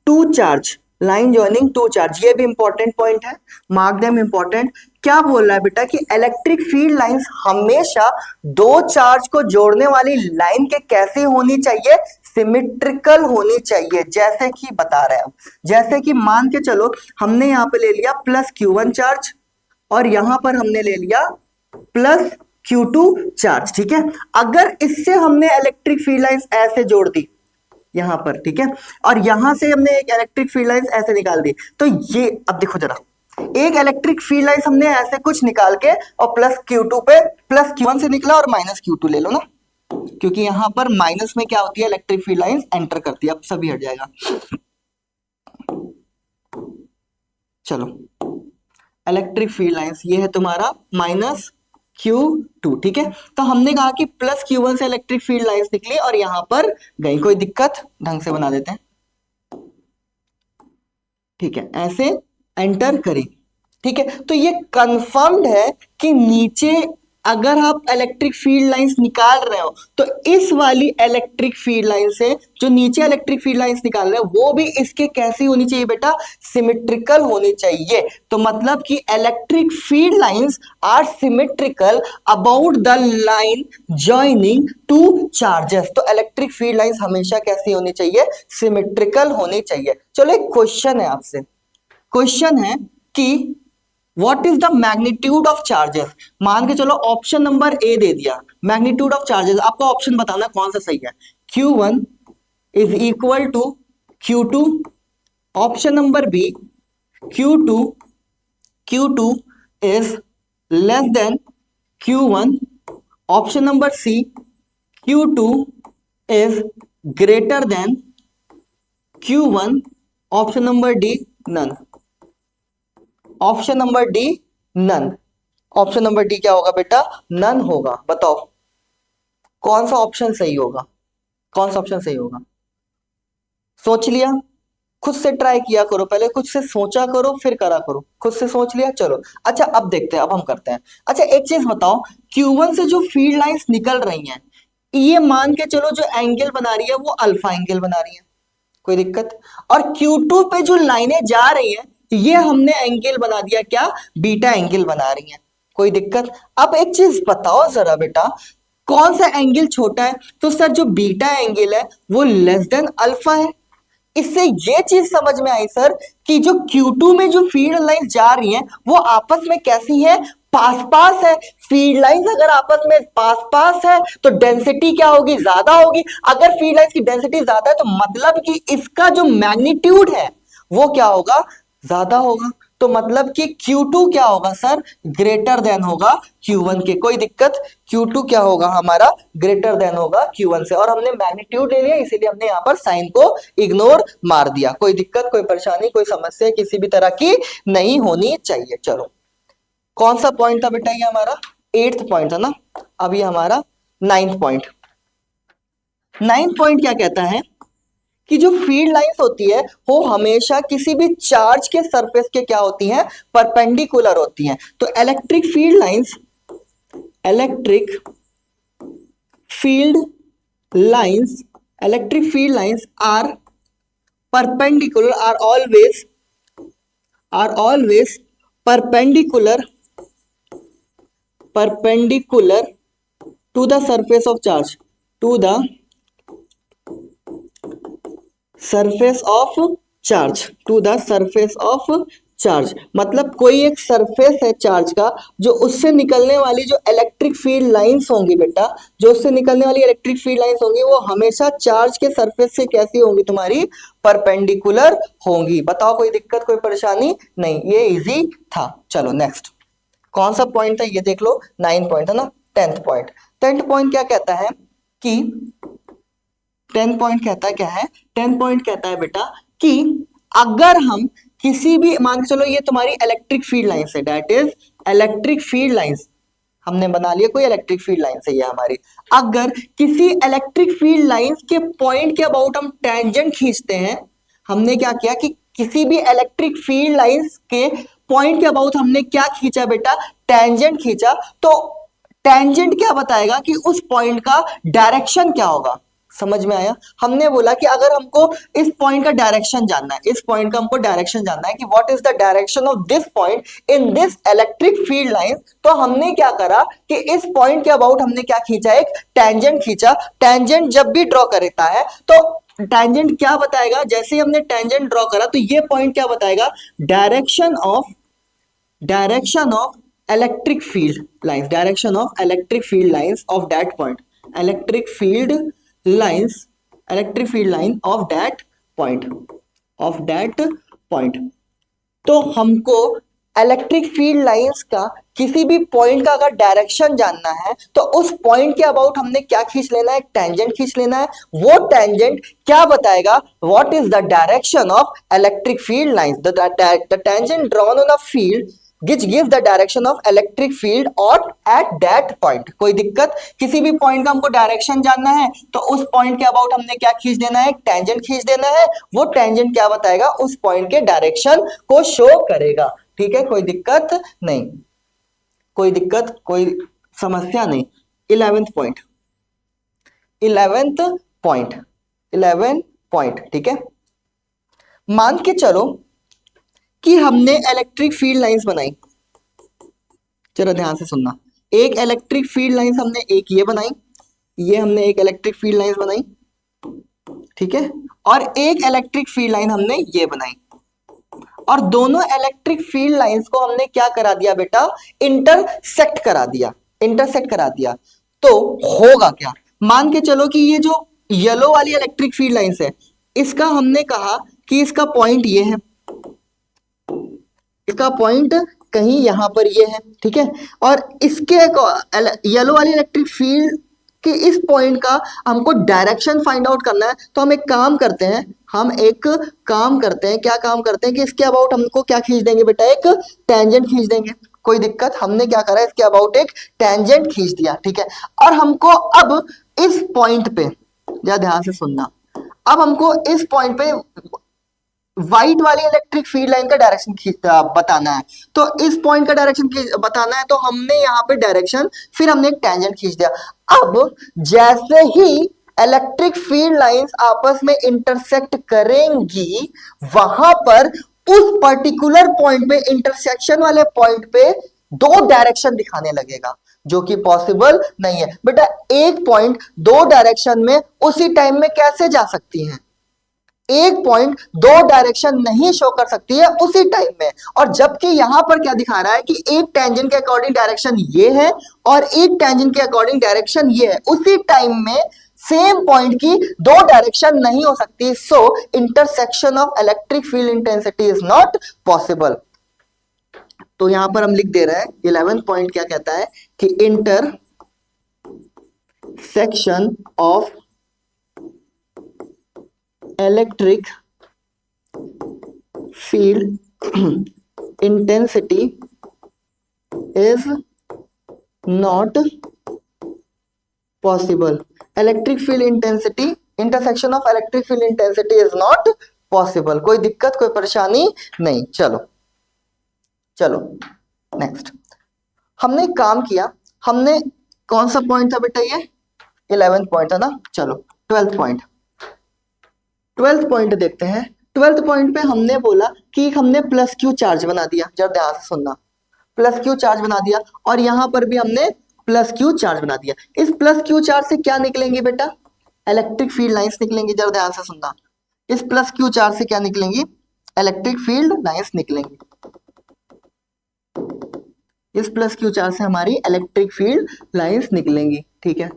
[SPEAKER 1] two charge, line joining two charge, ये भी important point है, mark them important. क्या बोल रहा है बेटा कि इलेक्ट्रिक फील्ड लाइंस हमेशा दो चार्ज को जोड़ने वाली लाइन के कैसे होनी चाहिए, सिमिट्रिकल होनी चाहिए। जैसे कि बता रहे हैं, जैसे कि मान के चलो हमने यहां पे ले लिया प्लस Q1 चार्ज और यहां पर हमने ले लिया प्लस Q2 चार्ज, ठीक है। अगर इससे हमने इलेक्ट्रिक फील्ड लाइंस ऐसे जोड़ दी यहां पर, ठीक है, और यहां से हमने एक इलेक्ट्रिक फील्ड लाइंस ऐसे निकाल दी, तो ये अब देखो जरा, एक इलेक्ट्रिक फील्ड लाइंस हमने ऐसे कुछ निकाल के और प्लस Q2 पे प्लस Q1 से निकला और माइनस Q2 ले लो ना, क्योंकि यहां पर माइनस में क्या होती है, इलेक्ट्रिक फील्ड लाइंस एंटर करती है। अब सभी हट जाएगा, चलो इलेक्ट्रिक फील्ड लाइंस ये है तुम्हारा माइनस Q2, ठीक है। तो हमने कहा कि प्लस Q1 से इलेक्ट्रिक फील्ड लाइंस निकली और यहां पर गई, कोई दिक्कत, ढंग से बना देते हैं, ठीक है, ऐसे एंटर करें, ठीक है। तो ये कंफर्म्ड है कि नीचे अगर आप इलेक्ट्रिक फील्ड लाइंस निकाल रहे हो तो इस वाली इलेक्ट्रिक फील्ड लाइन से जो नीचे इलेक्ट्रिक फील्ड लाइंस निकाल रहे हो वो भी इसके कैसी होनी चाहिए बेटा, सिमेट्रिकल होनी चाहिए। तो मतलब कि electric field lines are symmetrical about the line joining two charges. तो इलेक्ट्रिक फील्ड लाइंस हमेशा कैसी होनी चाहिए, सिमेट्रिकल होनी चाहिए। चलो एक क्वेश्चन है आपसे, क्वेश्चन है कि what is the magnitude of charges. मान के चलो ऑप्शन नंबर ए दे दिया, मैग्नीट्यूड ऑफ चार्जेस, आपको ऑप्शन बताना कौन सा सही है। Q1 is equal to Q2, option number B Q2 is less than Q1, option number C Q2 is greater than Q1, option number D none. Option number D none, option number D क्या होगा बेटा, none होगा। बताओ कौन सा option सही होगा, कौन सा ऑप्शन सही होगा, सोच लिया, खुद से ट्राई किया करो, पहले खुद से सोचा करो फिर करा करो, खुद से सोच लिया, चलो अच्छा अब देखते हैं, अब हम करते हैं। अच्छा एक चीज बताओ, Q1 से जो फील्ड लाइंस निकल रही हैं ये मान के चलो जो एंगल बना रही है वो अल्फा एंगल बना रही है, कोई दिक्कत, और Q2 पे जो लाइनें जा रही हैं ये हमने एंगल बना दिया क्या, बीटा एंगल बना रही हैं, कोई दिक्कत। अब एक चीज बताओ जरा बेटा, कौन सा एंगल छोटा है, तो सर जो बीटा एंगल है वो लेस देन अल्फा है। इससे ये चीज समझ में आई सर कि जो Q2 में जो फील्ड लाइंस जा रही हैं वो आपस में कैसी है, पास पास है। फील्ड लाइंस अगर आपस में पास पास है तो डेंसिटी क्या होगी, ज्यादा होगी। अगर फील्ड लाइंस की डेंसिटी ज्यादा है तो मतलब कि इसका जो मैग्नीट्यूड है वो क्या होगा, ज्यादा होगा। तो मतलब कि Q2 क्या होगा सर, ग्रेटर देन होगा Q1 के, कोई दिक्कत। Q2 क्या होगा हमारा, ग्रेटर देन होगा Q1 से, और हमने मैग्नीट्यूड ले लिया इसीलिए हमने यहाँ पर साइन को इग्नोर मार दिया। कोई दिक्कत, कोई परेशानी, कोई समस्या किसी भी तरह की नहीं होनी चाहिए। चलो कौन सा पॉइंट था बेटा, ये हमारा 8th पॉइंट था ना। अब ये हमारा 9th पॉइंट। 9th पॉइंट क्या कहता है कि जो फील्ड लाइंस होती है वो हमेशा किसी भी चार्ज के सरफेस के क्या होती हैं, परपेंडिकुलर होती हैं। तो electric field lines are perpendicular, are always perpendicular to the surface of charge, to the surface of charge। मतलब कोई एक सरफेस है चार्ज का, जो उससे निकलने वाली जो इलेक्ट्रिक फील्ड लाइंस होंगी बेटा, जो उससे निकलने वाली इलेक्ट्रिक फील्ड लाइंस होंगी वो हमेशा चार्ज के सरफेस से कैसी होंगी, तुम्हारी परपेंडिकुलर होंगी। बताओ कोई दिक्कत, कोई परेशानी नहीं, ये इजी था। चलो नेक्स्ट कौन सा पॉइंट था ये देख लो, 9 पॉइंट है ना। 10th पॉइंट, 10th पॉइंट क्या कहता है कि 10 पॉइंट कहता है क्या है, 10 पॉइंट कहता है बेटा कि अगर हम किसी भी, मान के चलो ये तुम्हारी इलेक्ट्रिक फील्ड लाइंस है, that is electric field lines हमने बना लिया, कोई इलेक्ट्रिक फील्ड लाइंस है ये हमारी। अगर किसी इलेक्ट्रिक फील्ड लाइंस के पॉइंट के अबाउट हम टेंजेंट खींचते हैं, हमने क्या किया कि किसी भी इलेक्ट्रिक फील्ड लाइंस के पॉइंट के अबाउट हमने क्या खींचा बेटा, टेंजेंट खींचा। तो टेंजेंट क्या बताएगा कि उस पॉइंट का डायरेक्शन क्या होगा, समझ में आया। हमने बोला कि अगर हमको इस पॉइंट का डायरेक्शन जानना है, इस पॉइंट का हमको डायरेक्शन जानना है कि what is the direction of this point in this electric field line, तो हमने क्या करा कि इस पॉइंट के अबाउट हमने क्या खींचा, एक टेंजेंट खींचा। टेंजेंट जब भी ड्रॉ करता है तो टेंजेंट क्या बताएगा, जैसे ही हमने टेंजेंट ड्रॉ करा तो ये पॉइंट क्या बताएगा, direction of electric field lines, direction of electric field lines of that point, electric field lines, electric field line of that point, of that point. तो हमको इलेक्ट्रिक फील्ड लाइंस का किसी भी पॉइंट का अगर डायरेक्शन जानना है तो उस पॉइंट के अबाउट हमने क्या खींच लेना है, एक टेंजेंट खींच लेना है। वो टेंजेंट क्या बताएगा, what is the direction of electric field lines, the tangent drawn on a field which gives the direction of electric field or at that point। कोई दिक्कत, किसी भी पॉइंट का हमको डायरेक्शन जानना है तो उस पॉइंट के अबाउट हमने क्या खींच देना है, एक टेंजेंट खींच देना है। वो टेंजेंट क्या बताएगा, उस पॉइंट के डायरेक्शन को शो करेगा। ठीक है, कोई दिक्कत नहीं, कोई दिक्कत, कोई समस्या नहीं। 11th point, 11th point, 11 point. ठीक है, मान के चलो कि हमने इलेक्ट्रिक फील्ड लाइंस बनाई, जरा ध्यान से सुनना। एक इलेक्ट्रिक फील्ड लाइंस हमने एक ये बनाई, ये हमने एक इलेक्ट्रिक फील्ड लाइंस बनाई, ठीक है, और एक इलेक्ट्रिक फील्ड लाइन हमने ये बनाई, और दोनों इलेक्ट्रिक फील्ड लाइंस को हमने क्या करा दिया बेटा, इंटरसेक्ट करा दिया, इंटरसेक्ट करा दिया। तो होगा क्या, मान के चलो कि ये जो येलो वाली इलेक्ट्रिक फील्ड लाइंस है, इसका हमने कहा कि इसका पॉइंट ये है, इसका पॉइंट कहीं यहां पर ये है, ठीक है, और इसके येलो वाली इलेक्ट्रिक फील्ड कि इस पॉइंट का हमको डायरेक्शन फाइंड आउट करना है। तो हम एक काम करते हैं, क्या काम करते हैं कि इसके अबाउट हमको क्या खींच देंगे बेटा, एक टेंजेंट खींच देंगे। कोई दिक्कत, हमने क्या करा, इसके अबाउट एक टेंजेंट खींच दिया, ठीक है। और हमको अब इस पॉइंट पे, या ध्यान से सुनना, अब हमको इस पॉइंट पे व्हाइट वाली इलेक्ट्रिक फील्ड लाइन का डायरेक्शन बताना है। तो इस पॉइंट का डायरेक्शन बताना है, तो हमने यहाँ पे डायरेक्शन, फिर हमने एक टेंजेंट खींच दिया। अब जैसे ही इलेक्ट्रिक फील्ड लाइंस आपस में इंटरसेक्ट करेंगी, वहां पर उस पर्टिकुलर पॉइंट पे, इंटरसेक्शन वाले पॉइंट पे दो डायरेक्शन दिखाने लगेगा, जो कि पॉसिबल नहीं है बेटा। एक पॉइंट दो डायरेक्शन में उसी टाइम में कैसे जा सकती है, एक पॉइंट दो डायरेक्शन नहीं शो कर सकती है उसी टाइम में। और जबकि यहां पर क्या दिखा रहा है कि एक टेंजेंट के अकॉर्डिंग डायरेक्शन ये है और एक टेंजेंट के अकॉर्डिंग डायरेक्शन ये है, उसी टाइम में सेम पॉइंट की दो डायरेक्शन नहीं हो सकती। So intersection of electric field intensity is not possible. तो यहां पर हम लिख दे रहे हैं 11th पॉइंट क्या कहता है कि intersection of electric field intensity is not possible. Electric field intensity, intersection of electric field intensity is not possible. कोई दिक्कत, कोई परेशानी नहीं। चलो चलो नेक्स्ट, हमने एक काम किया, हमने कौन सा पॉइंट था बेटा, ये 11th पॉइंट था ना। चलो 12th पॉइंट, 12th पॉइंट देखते हैं। 12th पॉइंट पे हमने बोला कि हमने प्लस क्यू चार्ज बना दिया, जरा ध्यान से सुनना, प्लस क्यू चार्ज बना दिया, और यहां पर भी हमने प्लस क्यू चार्ज बना दिया। इस प्लस क्यू चार्ज से क्या निकलेंगी बेटा, इलेक्ट्रिक फील्ड लाइंस निकलेंगी। जरा ध्यान से सुनना, इस प्लस क्यू चार्ज से क्या निकलेंगी, इलेक्ट्रिक फील्ड लाइंस निकलेंगी। इस प्लस क्यू चार्ज से हमारी इलेक्ट्रिक फील्ड लाइंस निकलेंगी, ठीक है,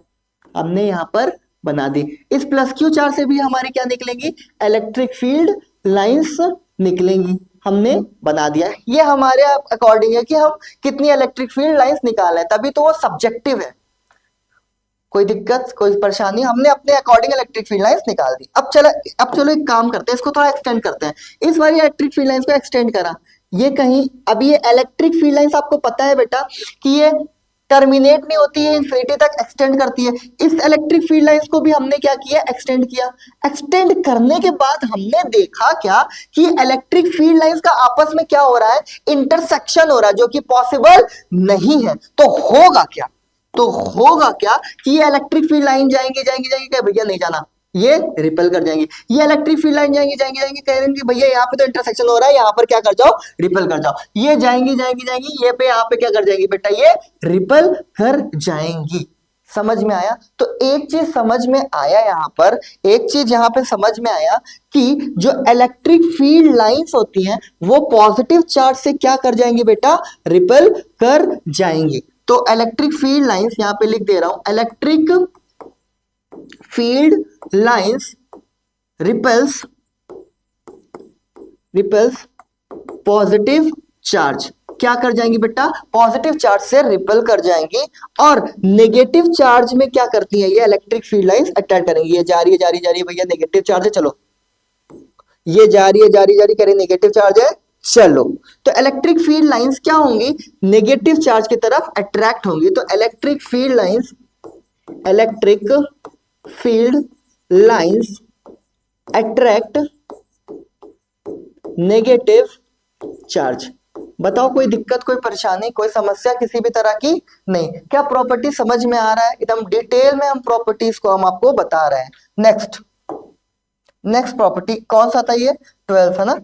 [SPEAKER 1] हमने यहां पर बना दी। इस प्लस क्यू चार्ज से भी हमारी क्या निकलेंगी, इलेक्ट्रिक फील्ड लाइंस निकलेंगी, हमने बना दिया। ये हमारे अकॉर्डिंग है कि हम कितनी इलेक्ट्रिक फील्ड लाइंस निकाल रहे हैं, तभी तो वो सब्जेक्टिव है। कोई दिक्कत, कोई परेशानी, हमने अपने अकॉर्डिंग इलेक्ट्रिक फील्ड लाइंस निकाल दी। अब चलो एक काम करते हैं, इसको थोड़ा एक्सटेंड करते हैं। इस वाली इलेक्ट्रिक फील्ड लाइंस को एक्सटेंड करा, ये कहीं, अब ये इलेक्ट्रिक फील्ड लाइंस आपको पता है बेटा कि ये टर्मिनेट नहीं होती है, इंफिनिटी तक एक्सटेंड करती है। इस इलेक्ट्रिक फील्ड लाइंस को भी हमने क्या किया, एक्सटेंड किया। एक्सटेंड करने के बाद हमने देखा क्या कि इलेक्ट्रिक फील्ड लाइंस का आपस में क्या हो रहा है, इंटरसेक्शन हो रहा है, जो कि पॉसिबल नहीं है। तो होगा क्या, तो होगा क्या कि ये इलेक्ट्रिक फील्ड लाइन जाएंगे जाएंगे जाएंगे, क्या भैया नहीं जाना, ये रिपेल कर जाएंगे। ये इलेक्ट्रिक फील्ड लाइन जाएंगे जाएंगे जाएंगे, कह रहे हैं कि भैया यहाँ पे तो इंटरसेक्शन हो रहा है, यहाँ पर क्या कर जाओ, रिपेल कर जाओ। ये जाएंगी जाएंगी जाएंगी, ये पे यहाँ पे क्या कर जाएंगी बेटा, ये रिपेल कर जाएंगी। समझ में आया? तो एक चीज समझ में आया यहाँ पर, एक चीज यहाँ पे समझ में आया कि जो इलेक्ट्रिक फील्ड लाइंस होती हैं वो पॉजिटिव चार्ज से क्या कर जाएंगी बेटा, रिपेल कर जाएंगी। तो इलेक्ट्रिक फील्ड लाइंस यहां पे लिख दे रहा हूं, electric field lines repels positive charge, क्या कर जाएंगी बेटा, पॉजिटिव चार्ज से रिपेल कर जाएंगी। और नेगेटिव चार्ज में क्या करती है ये इलेक्ट्रिक फील्ड लाइंस, अट्रैक्ट करेंगी। ये जा रही है जा रही जा रही है भैया, नेगेटिव चार्ज है, चलो ये जा रही है जा रही जा रही, करे नेगेटिव चार्ज है, चलो। तो इलेक्ट्रिक फील्ड लाइंस क्या होंगी, नेगेटिव चार्ज की तरफ अट्रैक्ट होंगी। तो electric field lines attract negative charge. बताओ कोई दिक्कत, कोई परेशानी, कोई समस्या किसी भी तरह की नहीं? क्या प्रॉपर्टी समझ में आ रहा है? एकदम डिटेल में हम प्रॉपर्टीज को हम आपको बता रहे हैं। नेक्स्ट प्रॉपर्टी कौन सा था, ये 12 है ना,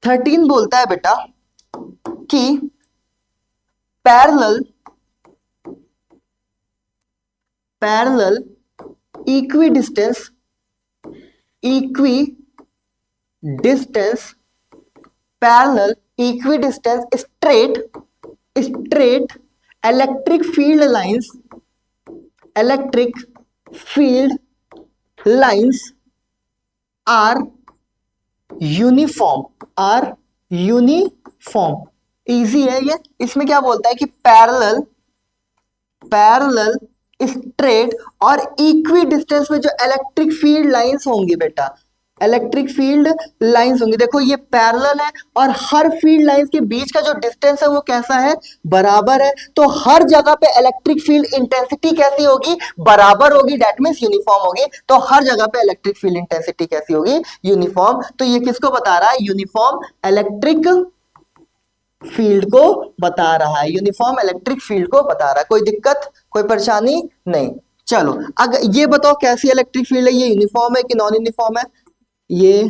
[SPEAKER 1] 13 बोलता है बेटा कि parallel equidistance parallel equidistance straight electric field lines are uniform. Easy है ये। इसमें क्या बोलता है कि पैरेलल स्ट्रेट और इक्वी डिस्टेंस में जो इलेक्ट्रिक फील्ड लाइंस होंगी बेटा, इलेक्ट्रिक फील्ड लाइंस होंगी, देखो ये पैरेलल है और हर फील्ड लाइंस के बीच का जो डिस्टेंस है वो कैसा है, बराबर है। तो हर जगह पे इलेक्ट्रिक फील्ड इंटेंसिटी कैसी होगी, बराबर होगी, दैट मींस यूनिफॉर्म होगी। तो हर जगह पे इलेक्ट्रिक फील्ड इंटेंसिटी कैसी होगी, यूनिफॉर्म। तो ये किसको बता रहा है, यूनिफॉर्म इलेक्ट्रिक फील्ड को बता रहा है, यूनिफॉर्म इलेक्ट्रिक फील्ड को बता रहा है। कोई दिक्कत, कोई परेशानी नहीं? चलो अगर ये बताओ कैसी इलेक्ट्रिक फील्ड है, ये यूनिफॉर्म है कि नॉन यूनिफॉर्म है? ये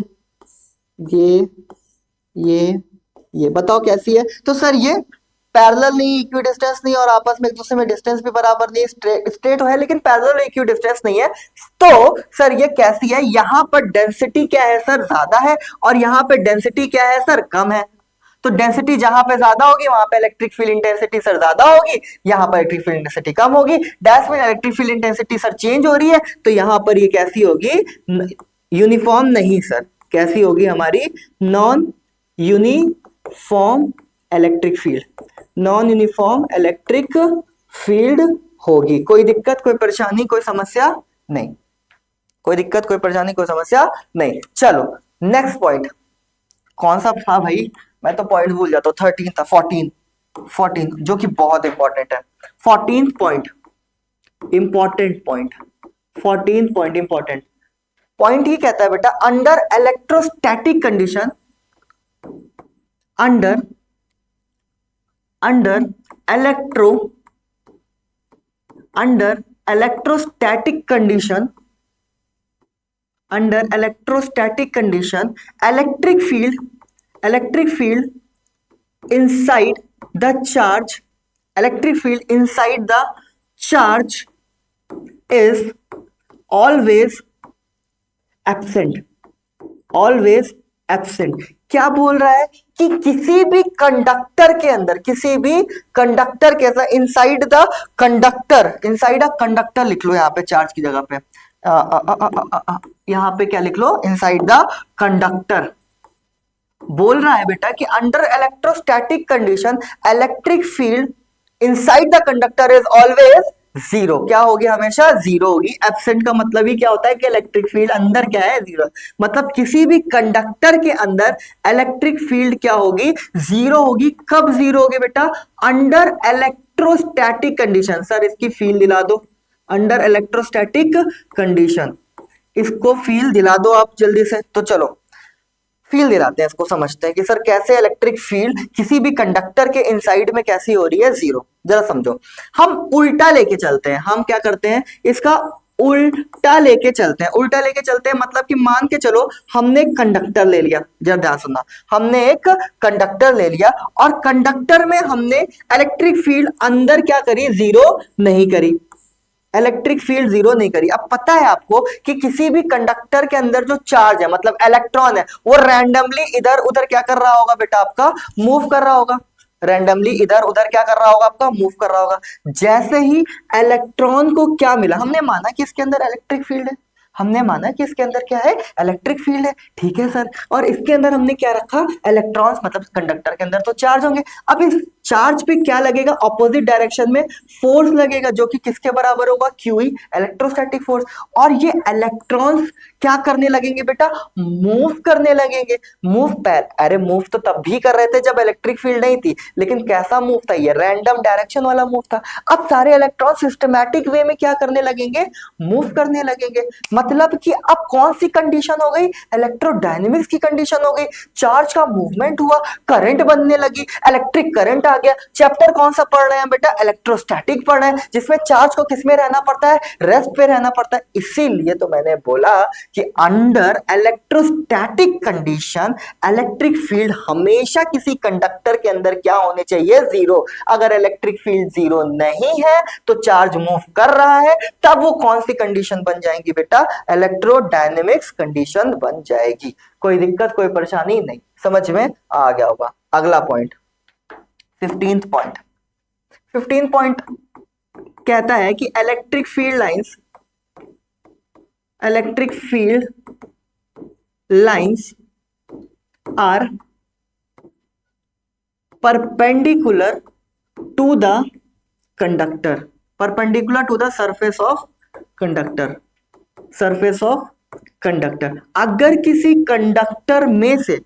[SPEAKER 1] बताओ कैसी है? तो सर ये पैरेलल नहीं, इक्विडिस्टेंस नहीं, और आपस में एक दूसरे में डिस्टेंस भी बराबर नहीं, स्ट्रेट है लेकिन पैरेलल इक्विडिस्टेंस नहीं है। तो सर ये कैसी है, यहां पर डेंसिटी क्या है सर, ज्यादा है, और यहां पे डेंसिटी क्या है सर, कम है। तो डेंसिटी जहां पे ज्यादा होगी वहां पे इलेक्ट्रिक फील्ड इंटेंसिटी सर ज्यादा होगी, यहां पर इलेक्ट्रिक फील्ड इंटेंसिटी कम होगी। डैश में electric field intensity sir change हो रही है, तो यहां पर ये कैसी होगी, यूनिफॉर्म नहीं सर, कैसी होगी हमारी, non uniform electric field, non uniform electric field होगी। कोई दिक्कत, कोई परेशानी, कोई समस्या नहीं? कोई दिक्कत, कोई परेशानी, कोई समस्या नहीं? चलो नेक्स्ट पॉइंट कौन सा था भाई, मैं तो पॉइंट भूल जाता हूं, 13 था, 14 जो कि बहुत इंपॉर्टेंट है। 14 point important point, 14 point important point ही कहता है बेटा, under electrostatic condition, under electrostatic condition, electric field inside the charge is always absent। क्या बोल रहा है कि किसी भी कंडक्टर के अंदर, इनसाइड द कंडक्टर लिख लो यहाँ पे, चार्ज की जगह पे यहाँ पे क्या लिख लो, इनसाइड द कंडक्टर। बोल रहा है बेटा कि under electrostatic condition electric field inside the conductor is always zero. क्या होगी? हमेशा जीरो होगी। एब्सेंट का मतलब ही क्या होता है कि इलेक्ट्रिक फील्ड अंदर क्या है? जीरो। मतलब किसी भी कंडक्टर के अंदर इलेक्ट्रिक फील्ड क्या होगी? जीरो होगी। कब जीरो होगी बेटा? Under electrostatic condition. सर इसकी फील्ड दिला दो। अंडर इलेक्ट्रोस्टैटिक कंडीशन, इसको फील दिला दो आप जल्दी से। तो चलो फील दिलाते हैं, इसको समझते हैं कि सर कैसे इलेक्ट्रिक फील्ड किसी भी कंडक्टर के इनसाइड में कैसी हो रही है? जीरो। जरा समझो। हम उल्टा लेके चलते हैं। हम क्या करते हैं? इसका उल्टा लेके चलते हैं। उल्टा लेके चलते हैं मतलब कि मान के चलो हमने एक कंडक्टर ले लिया। जरा ध्यान सुनना। हमने एक कंडक्टर ले लिया और कंडक्टर में हमने इलेक्ट्रिक फील्ड अंदर क्या करी? जीरो नहीं करी। इलेक्ट्रिक फील्ड जीरो नहीं करी। अब पता है आपको कि किसी भी कंडक्टर के अंदर जो चार्ज है मतलब इलेक्ट्रॉन है, वो रैंडमली इधर उधर क्या कर रहा होगा बेटा? आपका मूव कर रहा होगा। रैंडमली इधर उधर क्या कर रहा होगा? आपका मूव कर रहा होगा। जैसे ही इलेक्ट्रॉन को क्या मिला? हमने माना कि इसके अंदर इलेक्ट्रिक फील्ड है। हमने माना कि इसके अंदर क्या है? इलेक्ट्रिक फील्ड है। ठीक है सर। और इसके अंदर हमने क्या रखा? इलेक्ट्रॉन्स। मतलब कंडक्टर के अंदर तो चार्ज होंगे। अब इस चार्ज पे क्या लगेगा? ऑपोजिट डायरेक्शन में फोर्स लगेगा, जो कि किसके बराबर होगा? Q E, electrostatic force. और ये इलेक्ट्रॉन्स क्या करने लगेंगे बेटा? मूव करने लगेंगे। मूव पैर अरे मूव तो तब भी कर रहे थे जब इलेक्ट्रिक फील्ड नहीं थी, लेकिन कैसा मूव था? ये रैंडम डायरेक्शन वाला मूव था। अब सारे इलेक्ट्रॉन सिस्टमैटिक वे में क्या करने लगेंगे? मूव करने लगेंगे। मतलब कि अब कौन सी कंडीशन हो गई? इलेक्ट्रोडायनेमिक्स की कंडीशन हो गई। चार्ज का मूवमेंट हुआ, करंट बनने लगी, इलेक्ट्रिक करंट आ गया। चैप्टर कौन सा पढ़ रहे हैं बेटा? इलेक्ट्रोस्टैटिक पढ़ रहे हैं, जिसमें चार्ज को किसमें रहना पड़ता है? रेस्ट पे रहना पड़ता है। इसीलिए तो मैंने बोला कि under electrostatic condition electric field हमेशा किसी कंडक्टर के अंदर क्या होने चाहिए? जीरो। अगर इलेक्ट्रिक फील्ड जीरो नहीं है तो चार्ज मूव कर रहा है, तब वो कौन सी कंडीशन बन जाएगी बेटा? इलेक्ट्रोडायनेमिक्स कंडीशन बन जाएगी। कोई दिक्कत कोई परेशानी नहीं, समझ में आ गया होगा। अगला पॉइंट, 15th पॉइंट। 15 पॉइंट कहता है कि electric field lines are perpendicular to the conductor, perpendicular to the surface of conductor। अगर किसी कंडक्टर में से,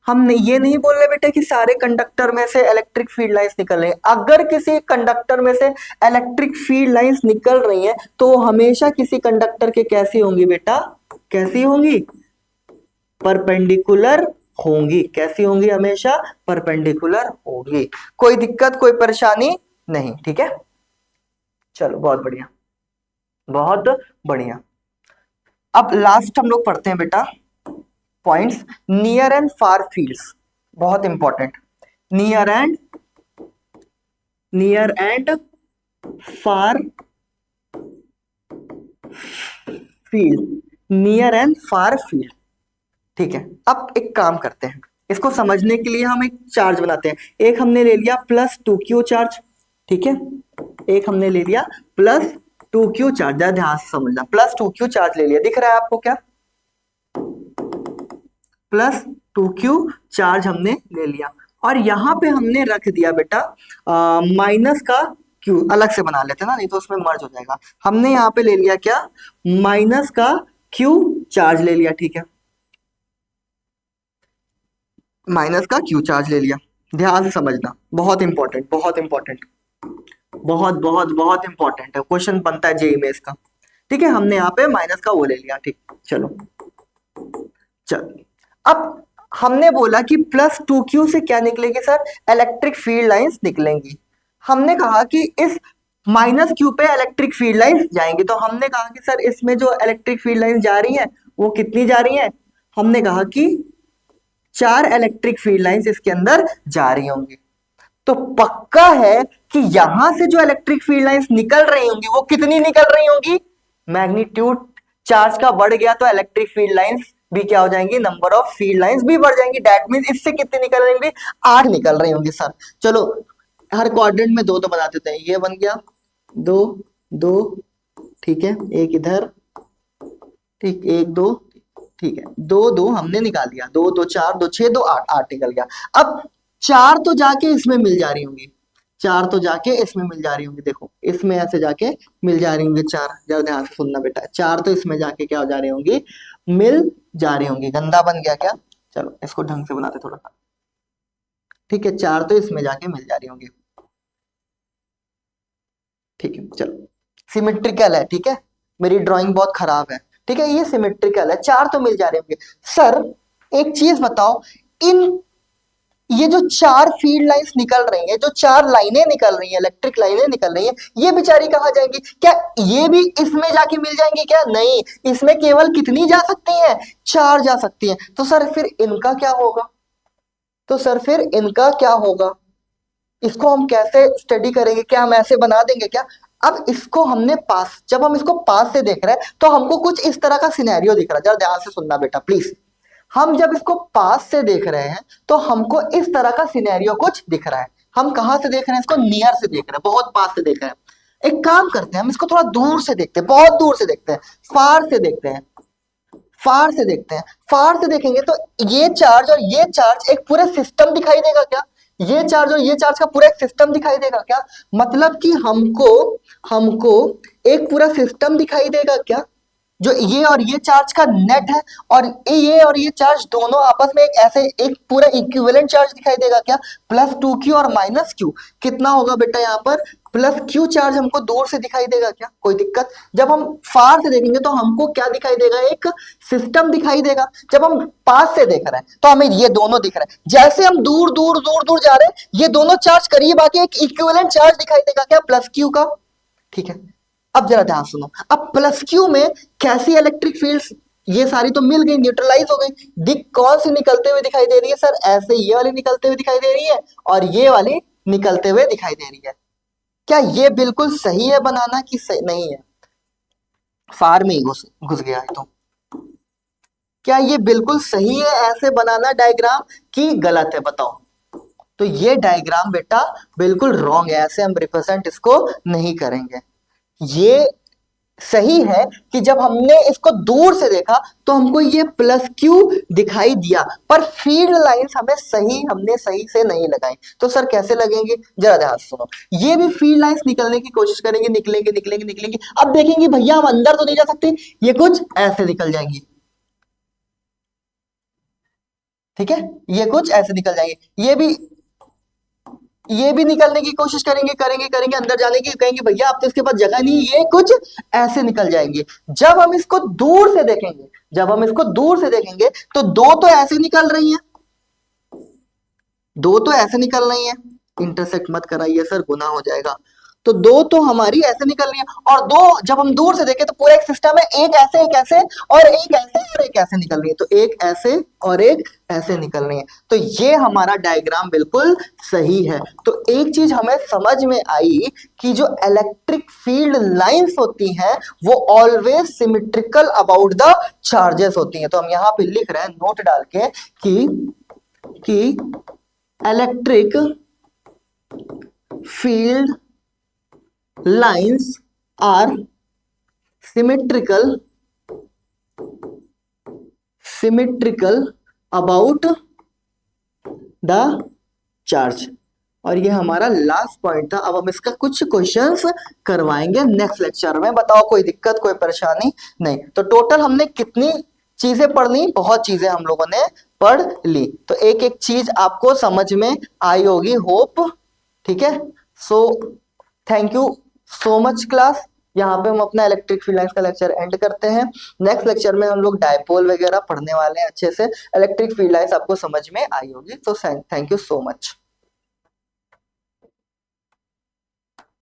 [SPEAKER 1] हम ये नहीं बोल रहे बेटा कि सारे कंडक्टर में से इलेक्ट्रिक फील्ड लाइंस निकल रही है, अगर किसी कंडक्टर में से इलेक्ट्रिक फील्ड लाइंस निकल रही हैं तो हमेशा किसी कंडक्टर के कैसी होंगी बेटा? कैसी होंगी? परपेंडिकुलर होंगी। कैसी होंगी? हमेशा परपेंडिकुलर होंगी। कोई दिक्कत कोई परेशानी नहीं। ठीक है, चलो बहुत बढ़िया, बहुत बढ़िया। अब लास्ट हम लोग पढ़ते हैं बेटा points, near and far fields. बहुत important. Near and far field. ठीक है। अब एक काम करते हैं, इसको समझने के लिए हम एक चार्ज बनाते हैं। एक हमने ले लिया +2q चार्ज। ठीक है, एक हमने ले लिया +2q चार्ज। ध्यान से समझना, +2q चार्ज ले लिया। दिख रहा है आपको क्या? +2q चार्ज हमने ले लिया और यहां पे हमने रख दिया बेटा माइनस का q। अलग से बना लेते हैं ना, नहीं तो उसमें मर्ज हो जाएगा। हमने यहाँ पे ले लिया क्या? माइनस का q चार्ज ले लिया। ठीक है, माइनस का q चार्ज ले लिया। ध्यान से समझना, बहुत इंपॉर्टेंट, बहुत इंपॉर्टेंट, बहुत बहुत बहुत इंपॉर्टेंट है। क्वेश्चन बनता है जेई में इसका। ठीक है, हमने यहाँ पे माइनस का वो ले लिया। ठीक, चलो चल। अब हमने बोला कि +2q से क्या निकलेगी सर? इलेक्ट्रिक फील्ड लाइंस निकलेंगी। हमने कहा कि इस -q पे इलेक्ट्रिक फील्ड लाइंस जाएंगी, तो हमने कहा कि सर इसमें जो इलेक्ट्रिक फील्ड लाइंस जा रही है वो कितनी जा रही है? हमने कहा कि 4 इलेक्ट्रिक फील्ड लाइंस इसके अंदर जा रही होंगी। तो पक्का है कि यहां से जो इलेक्ट्रिक फील्ड लाइंस निकल रही होंगी वो कितनी निकल रही होंगी? मैग्नीट्यूड चार्ज का बढ़ गया तो इलेक्ट्रिक फील्ड लाइंस भी क्या हो जाएंगी? नंबर ऑफ फील्ड लाइंस भी बढ़ जाएंगी। दैट मींस इससे कितनी निकल रही होंगी? 8 निकल रही होंगी सर। चलो हर क्वाड्रेंट में दो तो बना देते हैं। ये बन गया 2 2, ठीक है, एक इधर, ठीक, 1 2, ठीक है, 2 2 हमने निकाल दिया। 2 2 4, 2 6, 2 8, 8 निकल गया। अब 4 तो जाके इसमें मिल जा रही होंगी, चार तो जाके इसमें मिल जा रही होंगी, देखो इसमें ऐसे जाके मिल जा रही होंगी चार, जरा ध्यान से सुनना बेटा, चार तो इसमें जाके क्या हो जा रही होंगी, मिल जा रही होंगी। गंदा बन गया क्या? चलो इसको ढंग से बनाते थोड़ा सा, ठीक है, चार तो इसमें जाके मिल जा रही होंगी, ठीक है चलो। सिमेट्रिकल है, ठीक है, मेरी ड्राइंग बहुत खराब है, ठीक है, ये सिमेट्रिकल है, चार तो मिल जा रहे होंगे। सर एक चीज बताओ, इन ये जो चार फील्ड लाइंस निकल रही हैं, जो चार लाइनें निकल रही हैं, इलेक्ट्रिक लाइनें निकल रही हैं, ये बेचारी कहाँ जाएंगी? क्या ये भी इसमें जाके मिल जाएंगी क्या? नहीं, इसमें केवल कितनी जा सकती हैं? चार जा सकती हैं। तो सर फिर इनका क्या होगा? तो सर फिर इनका क्या होगा? इसको हम कैसे स्टडी करेंगे? क्या हम ऐसे बना देंगे क्या? अब इसको हमने पास, जब हम इसको पास से देख रहे हैं तो हमको कुछ इस तरह का सिनेरियो दिख रहा है, जरा ध्यान से सुनना बेटा प्लीज। हम जब इसको पास से देख रहे हैं तो हमको इस तरह का सिनेरियो कुछ दिख रहा है। हम कहां से देख रहे हैं? इसको नियर से देख रहे हैं, बहुत पास से देख रहे हैं। एक काम करते हैं, हम इसको थोड़ा दूर से देखते हैं, बहुत दूर से देखते हैं, फार से देखते हैं, फार से देखते हैं। फार से देखेंगे तो ये चार्ज और ये चार्ज एक पूरे सिस्टम दिखाई देगा क्या? ये चार्ज और ये चार्ज का पूरा एक सिस्टम दिखाई देगा क्या? मतलब कि हमको हमको एक पूरा सिस्टम दिखाई देगा क्या? जो ये और ये चार्ज का नेट है, और ये और ये चार्ज दोनों आपस में एक ऐसे एक पूरा इक्विवेलेंट चार्ज दिखाई देगा क्या? प्लस टू क्यू और माइनस क्यू, कितना होगा बेटा यहाँ पर? प्लस क्यू चार्ज हमको दूर से दिखाई देगा क्या? कोई दिक्कत? जब हम फार से देखेंगे तो हमको क्या दिखाई देगा? एक सिस्टम दिखाई देगा। जब हम पास से देख रहे हैं तो हमें ये दोनों दिख रहे हैं। जैसे हम दूर दूर दूर दूर जा रहे हैं, ये दोनों चार्ज करीब आके एक इक्विवेलेंट चार्ज दिखाई देगा क्या? प्लस क्यू का, ठीक है। अब जरा ध्यान सुनो, अब प्लस क्यू में कैसी इलेक्ट्रिक फील्ड्स, ये सारी तो मिल गई, न्यूट्रलाइज हो गई। दिख कौन सी निकलते हुए दिखाई दे रही है? सर ऐसे ये वाली निकलते हुए दिखाई दे रही है और ये वाली निकलते हुए दिखाई दे रही है। क्या ये बिल्कुल सही है बनाना कि सही नहीं है? फार में ही घुस घुस गया है तो क्या ये बिल्कुल सही है ऐसे बनाना डायग्राम, कि गलत है? बताओ। तो ये डायग्राम बेटा बिल्कुल रॉन्ग है, ऐसे हम रिप्रेजेंट इसको नहीं करेंगे। ये सही है कि जब हमने इसको दूर से देखा तो हमको ये प्लस क्यू दिखाई दिया, पर फील्ड लाइंस हमने सही से नहीं लगाई। तो सर कैसे लगेंगे? जरा ध्यान से सुनो, ये भी फील्ड लाइंस निकलने की कोशिश करेंगे, निकलेंगे निकलेंगे निकलेंगे। अब देखेंगे भैया हम अंदर तो नहीं जा सकते, ये कुछ ऐसे निकल जाएंगी, ठीक है, ये कुछ ऐसे निकल जाएंगे। ये भी निकलने की कोशिश करेंगे, करेंगे करेंगे अंदर जाने की, कहेंगे भैया अब तो इसके पास जगह नहीं, ये कुछ ऐसे निकल जाएंगे। जब हम इसको दूर से देखेंगे, जब हम इसको दूर से देखेंगे तो दो तो ऐसे निकल रही हैं, दो तो ऐसे निकल रही हैं, इंटरसेक्ट मत कराइए सर, गुनाह हो जाएगा। तो दो तो हमारी ऐसे निकल रही है, और दो जब हम दूर से देखें तो पूरा एक सिस्टम है, एक ऐसे एक ऐसे और एक ऐसे और एक ऐसे निकल रही है, तो एक ऐसे और एक ऐसे निकल रही है। तो ये हमारा डायग्राम बिल्कुल सही है। तो एक चीज हमें समझ में आई कि जो इलेक्ट्रिक फील्ड लाइंस होती हैं वो always symmetrical about the charges होती हैं। तो हम यहाँ पे लिख रहे हैं नोट डाल के कि electric field lines are symmetrical about the charge। और ये हमारा लास्ट पॉइंट था। अब हम इसका कुछ क्वेश्चंस करवाएंगे नेक्स्ट लेक्चर में। बताओ कोई दिक्कत, कोई परेशानी? नहीं। तो टोटल हमने कितनी चीजें पढ़नी? बहुत चीजें हम लोगों ने पढ़ ली। तो एक एक चीज आपको समझ में आई होगी, होप, ठीक है। So thank you so much class. यहाँ पे हम अपना इलेक्ट्रिक फील्ड लाइंस का लेक्चर एंड करते हैं। नेक्स्ट लेक्चर में हम लोग डायपोल वगैरह पढ़ने वाले हैं अच्छे से। इलेक्ट्रिक फील्ड लाइंस आपको समझ में आई होगी। तो थैंक यू सो मच।